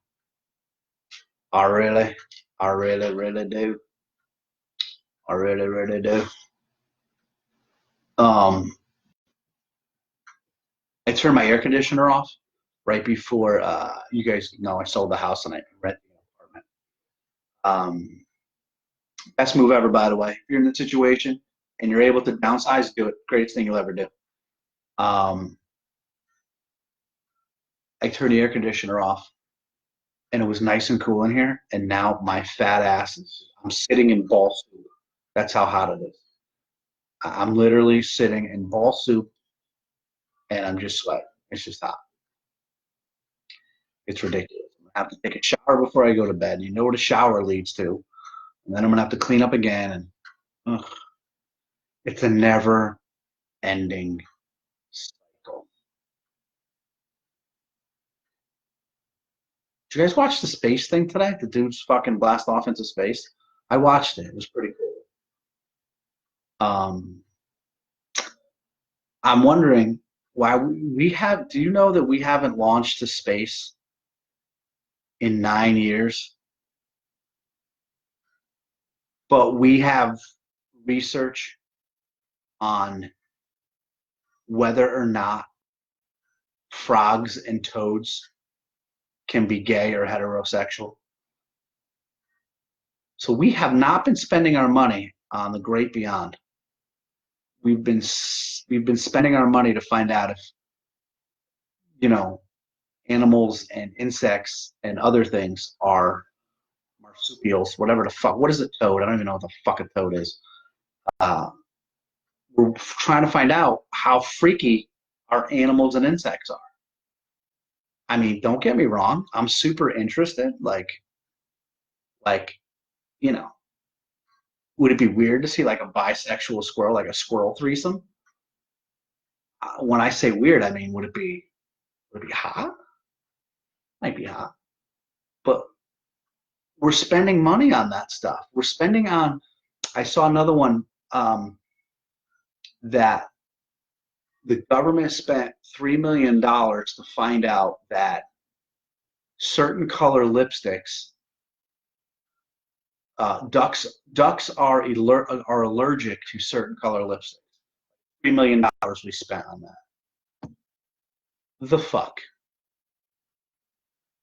I really, really do. I really do. Um, I turned my air conditioner off right before you guys know I sold the house and I rent the apartment. Best move ever, by the way. If you're in the situation and you're able to downsize, do it. Greatest thing you'll ever do. Um, I turned the air conditioner off and it was nice and cool in here. And now my fat ass I'm sitting in ball soup. That's how hot it is. I'm literally sitting in ball soup and I'm just sweating. It's just hot. It's ridiculous. I'm gonna have to take a shower before I go to bed. You know what a shower leads to. And then I'm gonna have to clean up again and ugh, it's a never ending cycle. Did you guys watch the space thing today? The dudes fucking blast off into space. I watched it. It was pretty cool. I'm wondering why we have. Do you know that we haven't launched to space in 9 years? But we have research on whether or not frogs and toads can be gay or heterosexual. So we have not been spending our money on the great beyond. We've been spending our money to find out if you know animals and insects and other things are marsupials, whatever the fuck. What is a toad? I don't even know what the fuck a toad is. Uh, we're trying to find out how freaky our animals and insects are. I mean, don't get me wrong. I'm super interested. Like, you know, would it be weird to see like a bisexual squirrel, like a squirrel threesome? When I say weird, I mean, would it be hot? Might be hot, but we're spending money on that stuff. We're spending on. I saw another one that the government spent $3 million to find out that certain color lipsticks, ducks are allergic to certain color lipsticks. $3 million we spent on that. The fuck.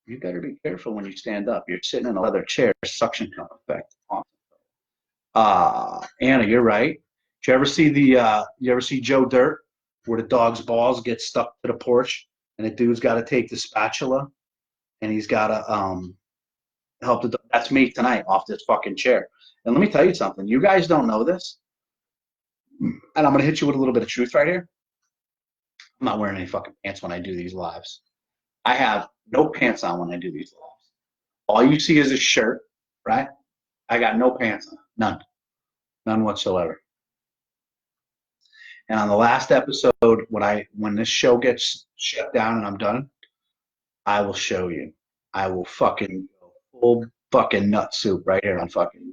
You better be careful when you stand up. You're sitting in a leather chair, suction cup effect. Anna, you're right. Did you ever see Joe Dirt, where the dog's balls get stuck to the porch, and the dude's got to take the spatula, and he's got to help the. That's me tonight off this fucking chair. And let me tell you something. You guys don't know this, and I'm gonna hit you with a little bit of truth right here. I'm not wearing any fucking pants when I do these lives. I have no pants on when I do these lives. All you see is a shirt, right? I got no pants on, none whatsoever. And on the last episode, when this show gets shut down and I'm done, I will show you. I will fucking go full fucking nut soup right here on fucking.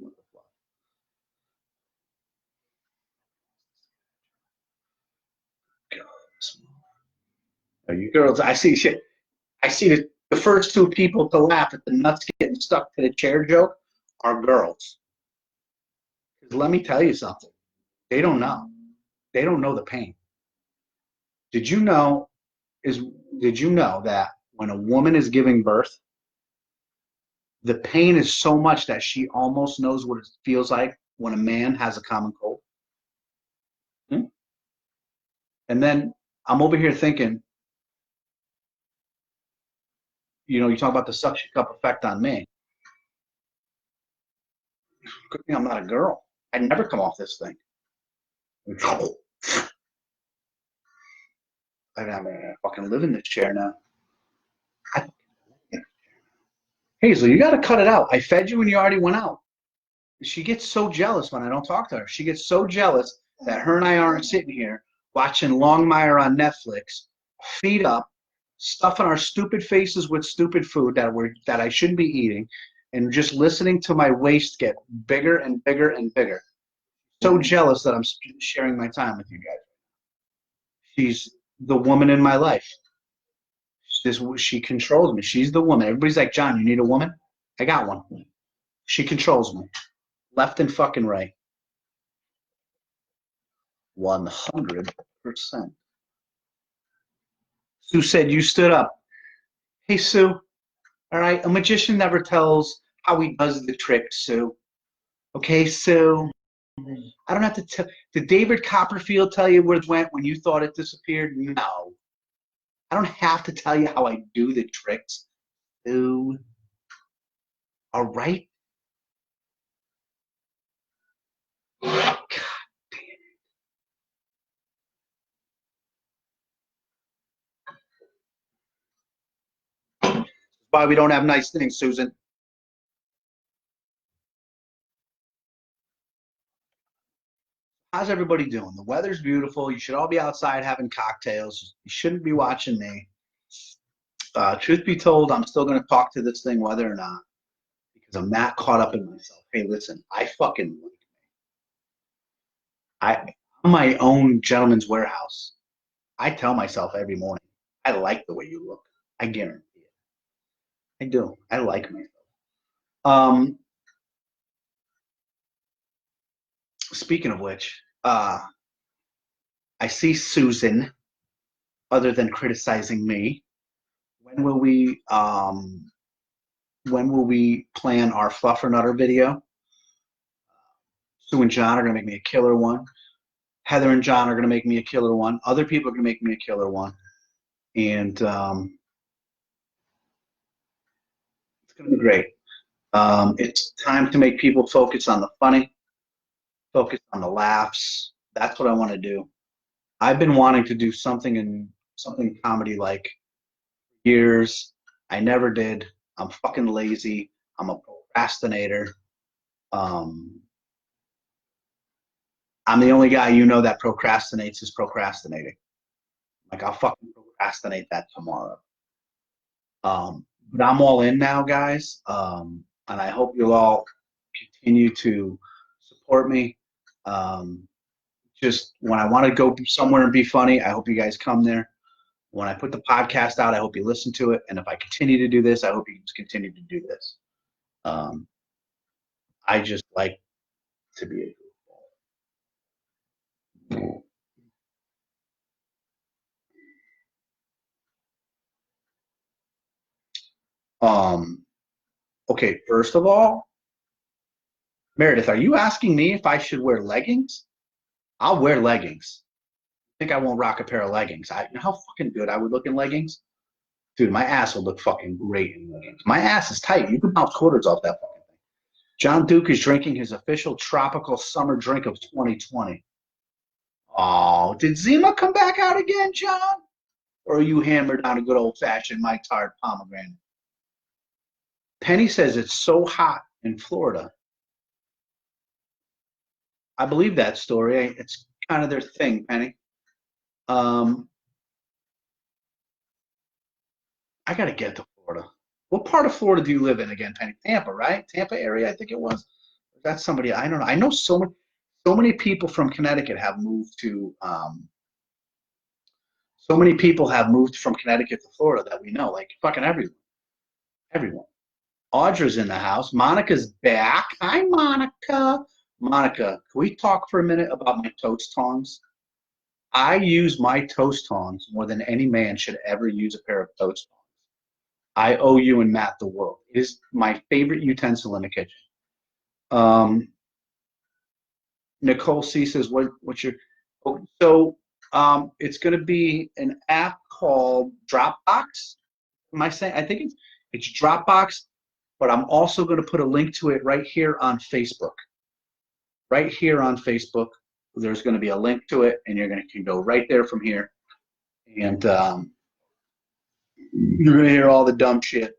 God, you girls, I see shit. I see it. The first two people to laugh at the nuts getting stuck to the chair joke are girls. Because let me tell you something. They don't know. They don't know the pain. Did you know that when a woman is giving birth, the pain is so much that she almost knows what it feels like when a man has a common cold? And then I'm over here thinking, you talk about the suction cup effect on me. Good thing I'm not a girl. I'd never come off this thing. I fucking live in this chair now. Hazel, you got to cut it out. I fed you and you already went out. She gets so jealous when I don't talk to her. She gets so jealous that her and I aren't sitting here watching Longmire on Netflix, feet up, stuffing our stupid faces with stupid food that I shouldn't be eating, and just listening to my waist get bigger and bigger and bigger. So jealous that I'm sharing my time with you guys. She's the woman in my life. She controls me. She's the woman. Everybody's like, John, you need a woman? I got one. She controls me. Left and fucking right. 100%. Sue said, you stood up. Hey, Sue. All right. A magician never tells how he does the trick, Sue. Okay, Sue. I don't have to tell. Did David Copperfield tell you where it went when you thought it disappeared? No. I don't have to tell you how I do the tricks. Sue. All right? God damn it. Why we don't have nice things, Susan. How's everybody doing? The weather's beautiful. You should all be outside having cocktails. You shouldn't be watching me. Truth be told, I'm still going to talk to this thing whether or not, because I'm that caught up in myself. Hey, listen, I'm my own gentleman's warehouse. I tell myself every morning, I like the way you look. I guarantee it. I do. I like myself. Speaking of which, I see Susan, other than criticizing me. When will we plan our Fluffer Nutter video? Sue and John are gonna make me a killer one. Heather and John are gonna make me a killer one. Other people are gonna make me a killer one. And it's gonna be great. It's time to make people focus on the funny, focus on the laughs. That's what I want to do. I've been wanting to do something comedy like years. I never did. I'm fucking lazy. I'm a procrastinator. I'm the only guy that procrastinates is procrastinating. Like, I'll fucking procrastinate that tomorrow. But I'm all in now, guys. And I hope you'll all continue to support me. Just when I want to go somewhere and be funny, I hope you guys come there. When I put the podcast out, I hope you listen to it. And if I continue to do this, I hope you just continue to do this. I just like to be a goofball. Okay, first of all, Meredith, are you asking me if I should wear leggings? I'll wear leggings. I think I won't rock a pair of leggings. You know how fucking good I would look in leggings? Dude, my ass would look fucking great in leggings. My ass is tight. You can bounce quarters off that fucking thing. John Duke is drinking his official tropical summer drink of 2020. Oh, did Zima come back out again, John? Or are you hammered on a good old-fashioned Mike Tard pomegranate? Penny says it's so hot in Florida. I believe that story. It's kind of their thing, Penny. I got to get to Florida. What part of Florida do you live in again, Penny? Tampa, right? Tampa area, I think it was. That's somebody I don't know. I know so many people from Connecticut have moved to. So many people have moved from Connecticut to Florida that we know, like fucking everyone. everyone. Audra's in the house. Monica's back. Hi, Monica. Monica, can we talk for a minute about my toast tongs? I use my toast tongs more than any man should ever use a pair of toast tongs. I owe you and Matt the world. It is my favorite utensil in the kitchen. Nicole C says, what's your, so it's going to be an app called Dropbox. Am I saying? I think it's Dropbox, but I'm also going to put a link to it right here on Facebook. Right here on Facebook, there's going to be a link to it, and you're going to can go right there from here, and you're going to hear all the dumb shit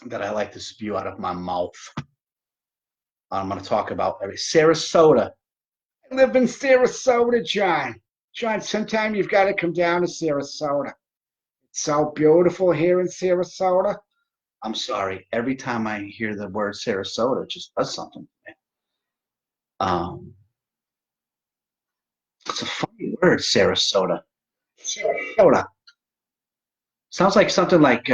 that I like to spew out of my mouth. I'm going to talk about Sarasota. I live in Sarasota, John. John, sometime you've got to come down to Sarasota. It's so beautiful here in Sarasota. I'm sorry. Every time I hear the word Sarasota, it just does something to me. It's a funny word, Sarasota. Sarasota. Sounds like something like,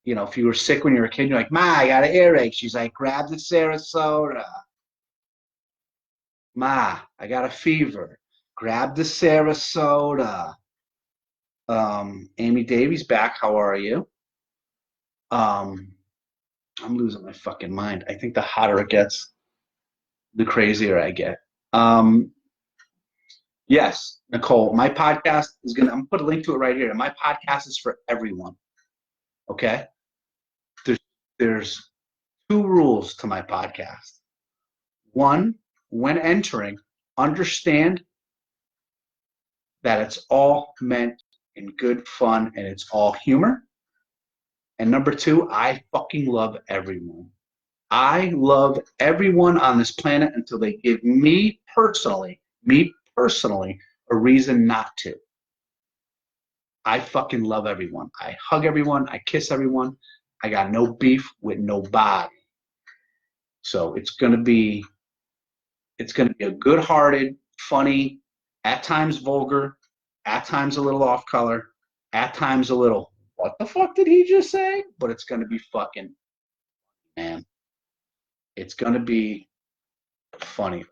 you know, if you were sick when you were a kid, you're like, Ma, I got an earache. She's like, grab the Sarasota. Ma, I got a fever. Grab the Sarasota. Amy Davies back. How are you? I'm losing my fucking mind. I think the hotter it gets, the crazier I get. Yes, Nicole, my podcast is I'm gonna put a link to it right here. My podcast is for everyone. Okay? There's 2 rules to my podcast. 1, when entering, understand that it's all meant in good fun and it's all humor. And number 2, I fucking love everyone. I love everyone on this planet until they give me personally, a reason not to. I fucking love everyone. I hug everyone. I kiss everyone. I got no beef with nobody. So it's gonna be a good-hearted, funny, at times vulgar, at times a little off color, at times a little, what the fuck did he just say? But it's gonna be fucking, man. It's gonna be funny.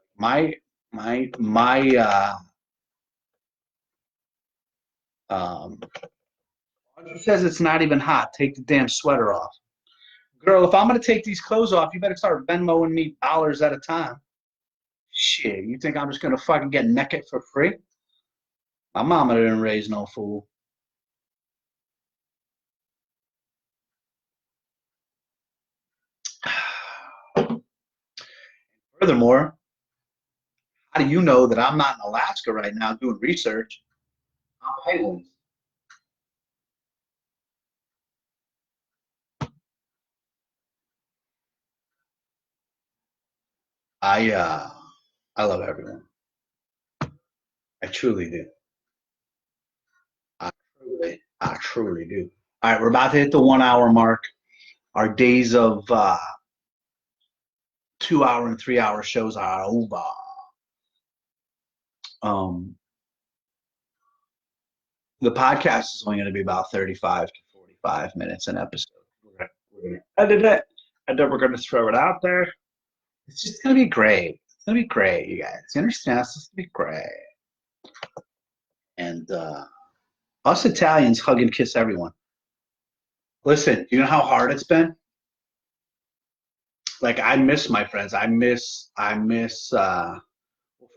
It says it's not even hot. Take the damn sweater off. Girl, if I'm going to take these clothes off, you better start Venmoing me dollars at a time. Shit, you think I'm just going to fucking get naked for free? My mama didn't raise no fool. Furthermore, how do you know that I'm not in Alaska right now doing research on penguins? I love everyone. I truly do. I truly do. All right, we're about to hit the 1 hour mark. Our days of 2 hour and 3 hour shows are over. The podcast is only going to be about 35 to 45 minutes an episode. We're going to edit it, and then we're going to throw it out there. It's just going to be great. It's going to be great, you guys. You understand? It's just going to be great. And us Italians hug and kiss everyone. Listen, you know how hard it's been? Like, I miss my friends. Well,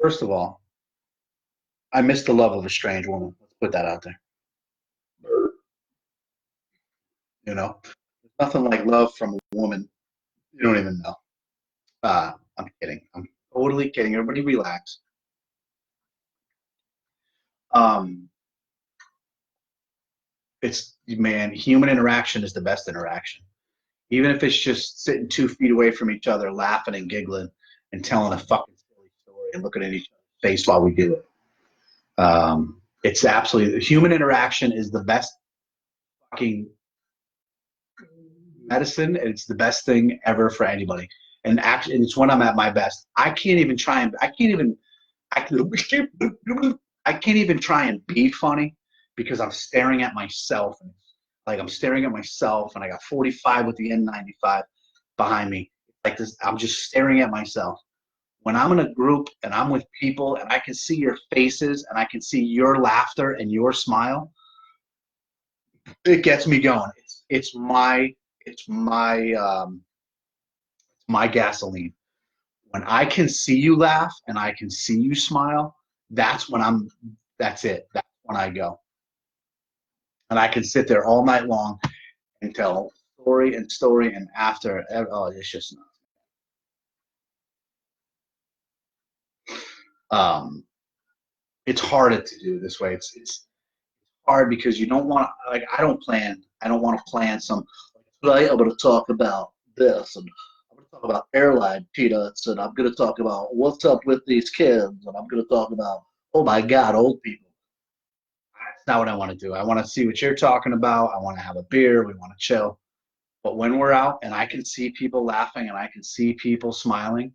first of all, I miss the love of a strange woman. Let's put that out there. You know, there's nothing like love from a woman you don't even know. I'm kidding. I'm totally kidding. Everybody relax. It's, man, human interaction is the best interaction. Even if it's just sitting 2 feet away from each other, laughing and giggling and telling a fucking silly story and looking at each other's face while we do it. It's absolutely, human interaction is the best fucking medicine. It's the best thing ever for anybody. And actually, it's when I'm at my best. I can't even try and be funny because I'm staring at myself and like I'm staring at myself, and I got 45 with the N95 behind me. Like this, I'm just staring at myself. When I'm in a group and I'm with people and I can see your faces and I can see your laughter and your smile, it gets me going. It's my gasoline. When I can see you laugh and I can see you smile, that's it. That's when I go. And I can sit there all night long and tell story and story, and after, oh, it's just um it's harder to do this way. It's hard because you don't want to, like, I don't want to plan some, today I'm going to talk about this, and I'm going to talk about airline peanuts, and I'm going to talk about what's up with these kids, and I'm going to talk about, oh my God, old people. That's not what I want to do. I want to see what you're talking about. I want to have a beer. We want to chill. But when we're out and I can see people laughing and I can see people smiling,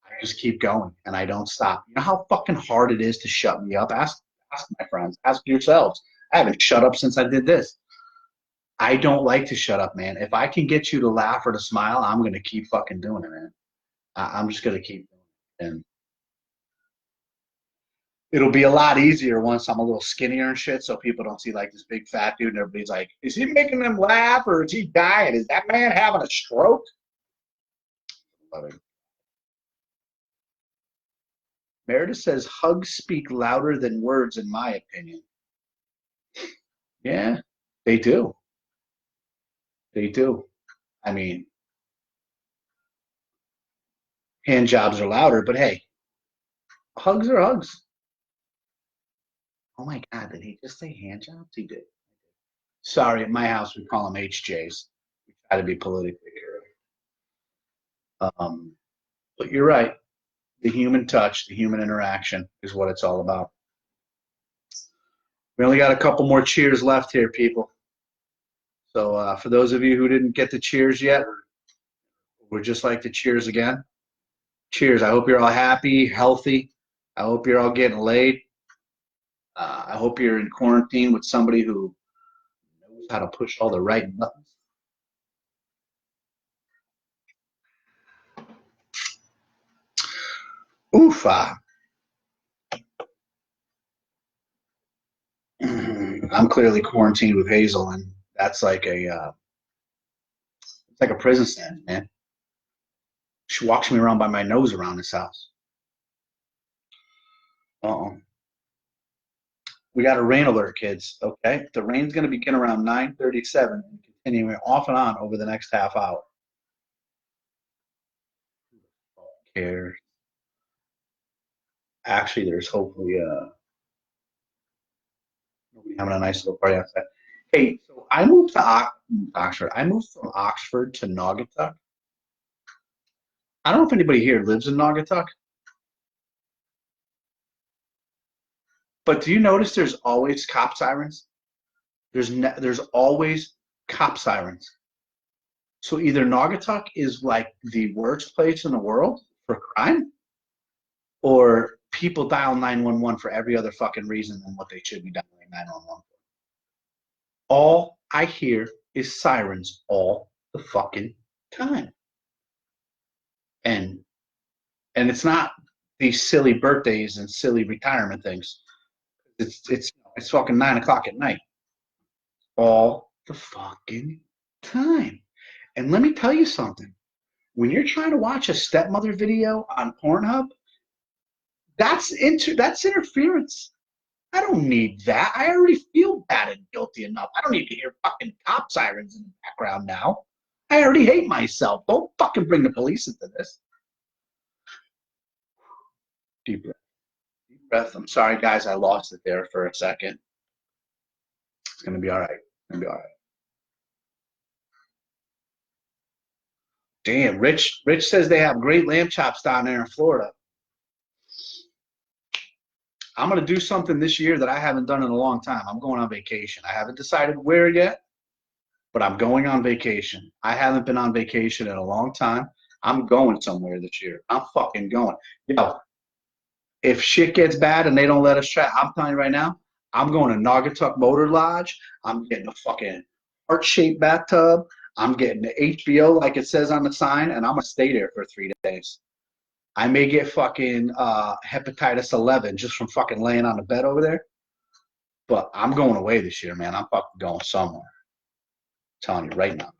I just keep going and I don't stop. You know how fucking hard it is to shut me up? Ask my friends. Ask yourselves. I haven't shut up since I did this. I don't like to shut up, man. If I can get you to laugh or to smile, I'm gonna keep fucking doing it, man. I'm just gonna keep doing it, and it'll be a lot easier once I'm a little skinnier and shit, so people don't see like this big fat dude, and everybody's like, "Is he making them laugh or is he dying? Is that man having a stroke?" Meredith says hugs speak louder than words, in my opinion. Yeah, they do. They do. I mean, hand jobs are louder, but hey, hugs are hugs. Oh my God, did he just say hand jobs? He did. Sorry, at my house we call them HJs. We try to be politically correct. But you're right. The human touch, the human interaction is what it's all about. We only got a couple more cheers left here, people. So for those of you who didn't get the cheers yet, we'd just like to cheers again. Cheers. I hope you're all happy, healthy. I hope you're all getting laid. I hope you're in quarantine with somebody who knows how to push all the right buttons. Oof. I'm clearly quarantined with Hazel, and that's like it's like a prison sentence, man. She walks me around by my nose around this house. Uh-oh. We got a rain alert, kids. Okay, the rain's going to begin around 9:37 and continuing off and on over the next half hour. Who cares? Actually, there's hopefully nobody having a nice little party outside. Hey, so I moved to Oxford. I moved from Oxford to Naugatuck. I don't know if anybody here lives in Naugatuck, but do you notice there's always cop sirens? There's always cop sirens. So either Naugatuck is like the worst place in the world for crime, or people dial 911 for every other fucking reason than what they should be dialing 911 for. All I hear is sirens all the fucking time. And it's not these silly birthdays and silly retirement things. It's fucking 9 o'clock at night. All the fucking time. And let me tell you something. When you're trying to watch a stepmother video on Pornhub, that's interference. I don't need that. I already feel bad and guilty enough. I don't need to hear fucking cop sirens in the background now. I already hate myself. Don't fucking bring the police into this. Deep breath. Deep breath. I'm sorry, guys. I lost it there for a second. It's going to be all right. It's going to be all right. Damn, Rich says they have great lamb chops down there in Florida. I'm going to do something this year that I haven't done in a long time. I'm going on vacation. I haven't decided where yet, but I'm going on vacation. I haven't been on vacation in a long time. I'm going somewhere this year. I'm fucking going. Yo, if shit gets bad and they don't let us try, I'm telling you right now, I'm going to Naugatuck Motor Lodge. I'm getting a fucking heart-shaped bathtub. I'm getting the HBO like it says on the sign, and I'm gonna stay there for 3 days. I may get fucking hepatitis 11 just from fucking laying on the bed over there. But I'm going away this year, man. I'm fucking going somewhere. I'm telling you right now.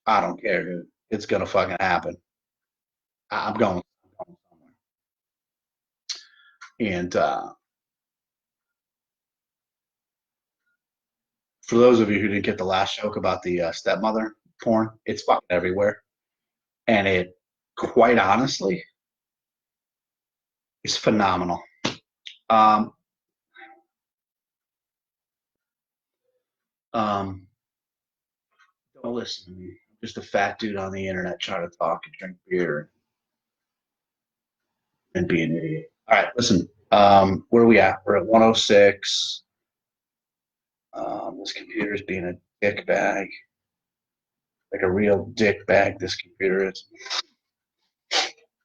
I don't care, dude. It's gonna fucking happen. I'm going somewhere. And for those of you who didn't get the last joke about the stepmother porn, it's fucking everywhere. And it, quite honestly, is phenomenal. Um, don't listen to me. I'm just a fat dude on the internet trying to talk and drink beer and be an idiot. All right, listen. Where are we at? We're at 106. This computer is being a dick bag, like a real dick bag. This computer is.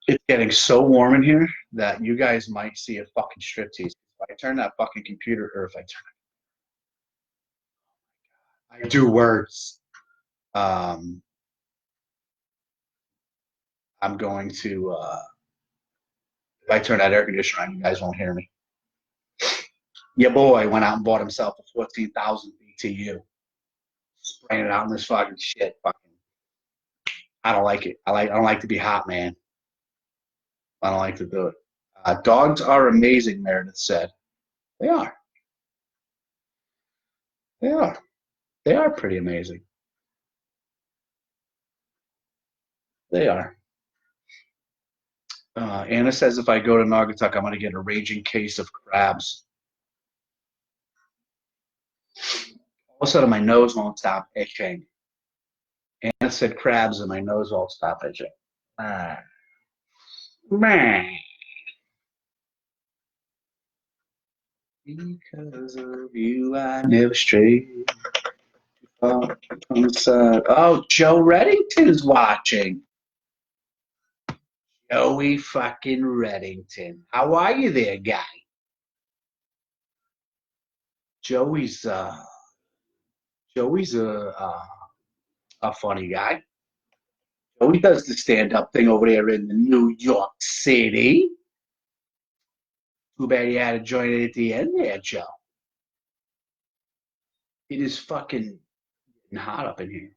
It's getting so warm in here that you guys might see a fucking striptease. If I turn that fucking computer, or if I do words. I'm going to. If I turn that air conditioner on, you guys won't hear me. Your boy went out and bought himself a 14,000 BTU, spraying it out in this fucking shit. Fucking, I don't like it. I don't like to be hot, man. I don't like to do it. Dogs are amazing, Meredith said. They are. They are. They are pretty amazing. They are. Anna says if I go to Naugatuck, I'm going to get a raging case of crabs. All of a sudden, my nose won't stop itching. Anna said crabs, and my nose won't stop itching. Man. Because of you, I never strayed from the side. Oh, Joe Reddington is watching. Joey fucking Reddington. How are you there, guy? Joey's a funny guy. Joey does the stand-up thing over there in New York City. Too bad you had to join it at the end there, Joe. It is fucking hot up in here.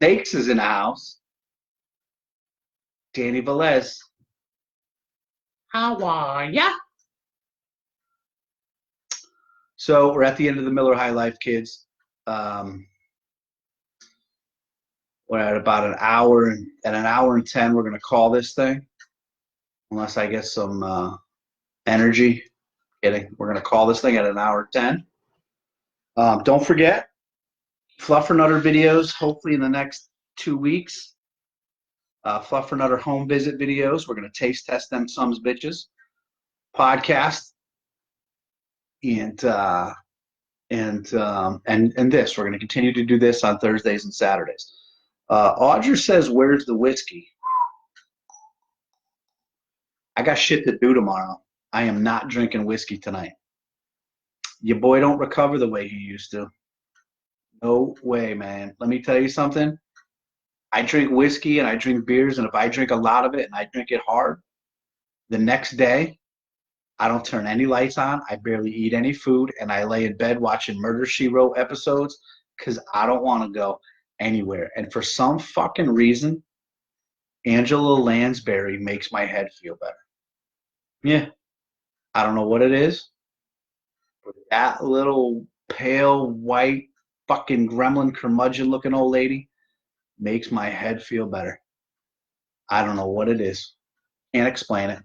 Snakes is in the house. Danny Velez. How are ya? So we're at the end of the Miller High Life, kids. We're at about an hour and 10. We're gonna call this thing, unless I get some energy. Kidding. We're gonna call this thing at an hour 10. Don't forget, Fluffernutter videos. Hopefully in the next 2 weeks. Fluffernutter home visit videos. We're gonna taste test them sums bitches. Podcast. And this. We're going to continue to do this on Thursdays and Saturdays. Audra says, "Where's the whiskey?" I got shit to do tomorrow. I am not drinking whiskey tonight. Your boy don't recover the way he used to. No way, man. Let me tell you something. I drink whiskey and I drink beers, and if I drink a lot of it and I drink it hard, the next day I don't turn any lights on. I barely eat any food, and I lay in bed watching Murder, She Wrote episodes because I don't want to go anywhere. And for some fucking reason, Angela Lansbury makes my head feel better. Yeah. I don't know what it is, but that little pale, white, fucking gremlin curmudgeon looking old lady makes my head feel better. I don't know what it is. Can't explain it.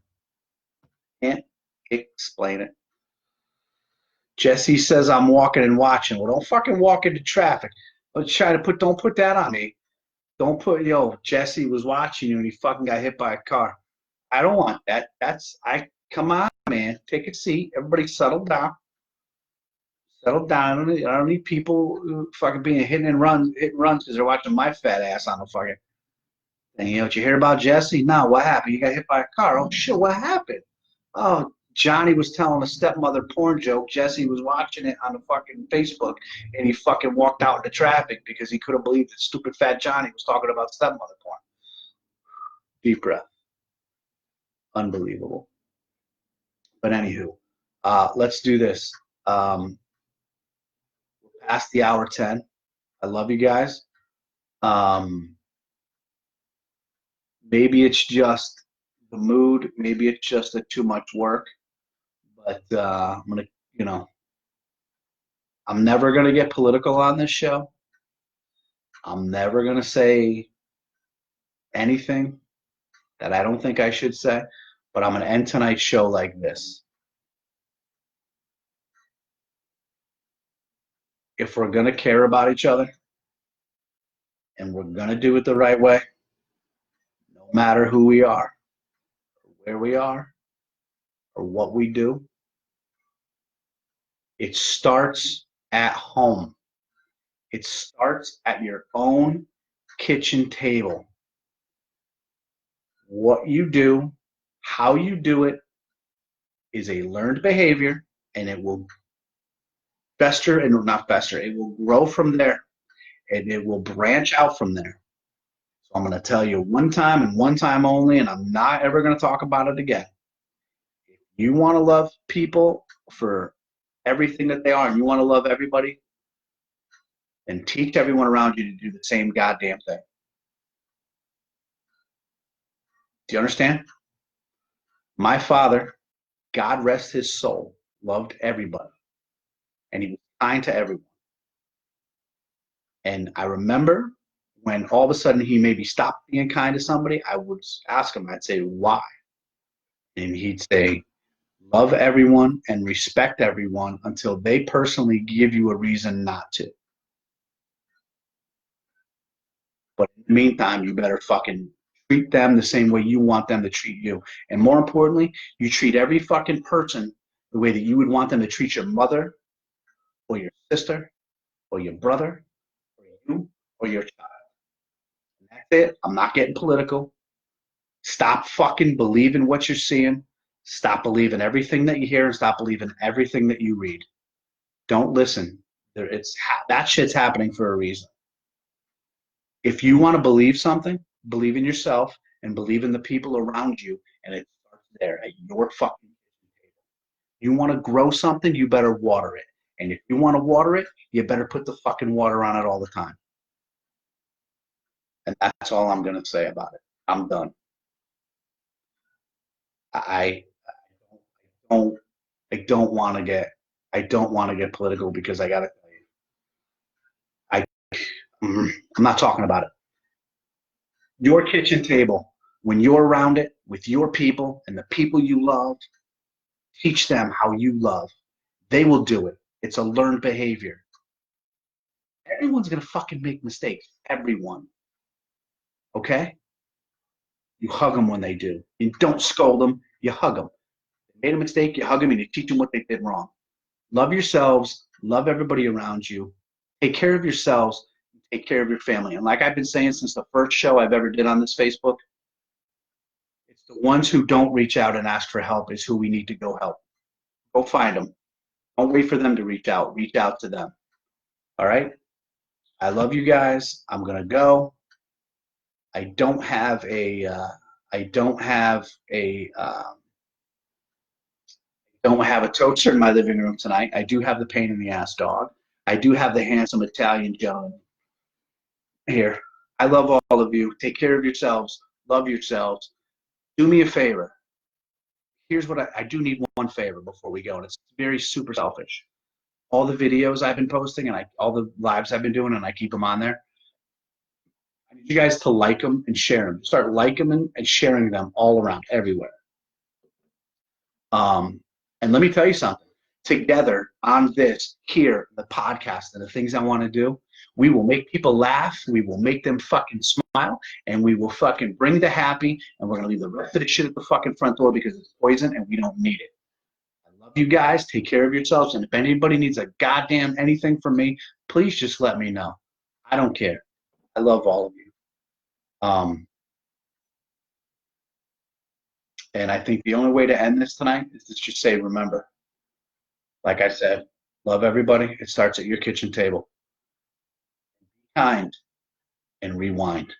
Can't explain it. Jesse says I'm walking and watching. Well, don't fucking walk into traffic. Don't put that on me. Don't put, Jesse was watching you and he fucking got hit by a car. I don't want that. Come on, man. Take a seat. Everybody settle down. Settle down. I don't need people fucking being hit and runs because they're watching my fat ass on the fucking. And did you hear about Jesse? No, what happened? You got hit by a car. Oh shit, what happened? Oh, Johnny was telling a stepmother porn joke. Jesse was watching it on the fucking Facebook, and he fucking walked out into traffic because he couldn't believe that stupid fat Johnny was talking about stepmother porn. Deep breath. Unbelievable. But anywho, let's do this. We're past the hour 10. I love you guys. Maybe it's just the mood. Maybe it's just too much work. But I'm gonna, I'm never gonna get political on this show. I'm never gonna say anything that I don't think I should say. But I'm gonna end tonight's show like this. If we're gonna care about each other, and we're gonna do it the right way, no matter who we are, or where we are, or what we do, it starts at home. It starts at your own kitchen table. What you do, how you do it, is a learned behavior, and it will fester and not fester. It will grow from there, and it will branch out from there. So I'm going to tell you one time and one time only, and I'm not ever going to talk about it again. If you want to love people for everything that they are, and you want to love everybody, and teach everyone around you to do the same goddamn thing. Do you understand? My father, God rest his soul, loved everybody, and he was kind to everyone. And I remember when all of a sudden he maybe stopped being kind to somebody, I would ask him, I'd say, why? And he'd say, love everyone and respect everyone until they personally give you a reason not to. But in the meantime, you better fucking treat them the same way you want them to treat you. And more importantly, you treat every fucking person the way that you would want them to treat your mother or your sister or your brother or you or your child. And that's it. I'm not getting political. Stop fucking believing what you're seeing. Stop believing everything that you hear and stop believing everything that you read. Don't listen. That shit's happening for a reason. If you want to believe something, believe in yourself and believe in the people around you, and it starts there at your fucking table. You want to grow something, you better water it. And if you want to water it, you better put the fucking water on it all the time. And that's all I'm going to say about it. I'm done. I don't want to get political because I got to tell you, I'm not talking about it. Your kitchen table, when you're around it with your people and the people you love, teach them how you love. They will do it. It's a learned behavior. Everyone's going to fucking make mistakes. Everyone. Okay? You hug them when they do. You don't scold them. You hug them. They made a mistake, you hug them, and you teach them what they did wrong. Love yourselves. Love everybody around you. Take care of yourselves. Take care of your family. And like I've been saying since the first show I've ever did on this Facebook, it's the ones who don't reach out and ask for help is who we need to go help. Go find them. Don't wait for them to reach out. Reach out to them. All right? I love you guys. I'm going to go. I don't have a toaster in my living room tonight. I do have the pain in the ass dog. I do have the handsome Italian gentleman here. I love all of you. Take care of yourselves. Love yourselves. Do me a favor. Here's what I do need one favor before we go, and it's very super selfish. All the videos I've been posting and all the lives I've been doing, and I keep them on there. I need you guys to like them and share them. Start liking them and sharing them all around, everywhere. And let me tell you something. Together on this, here, the podcast, and the things I want to do, we will make people laugh. We will make them fucking smile, and we will fucking bring the happy, and we're going to leave the rest of the shit at the fucking front door because it's poison and we don't need it. I love you guys. Take care of yourselves. And if anybody needs a goddamn anything from me, please just let me know. I don't care. I love all of you. And I think the only way to end this tonight is to just say, remember, like I said, love everybody. It starts at your kitchen table. Be kind and rewind.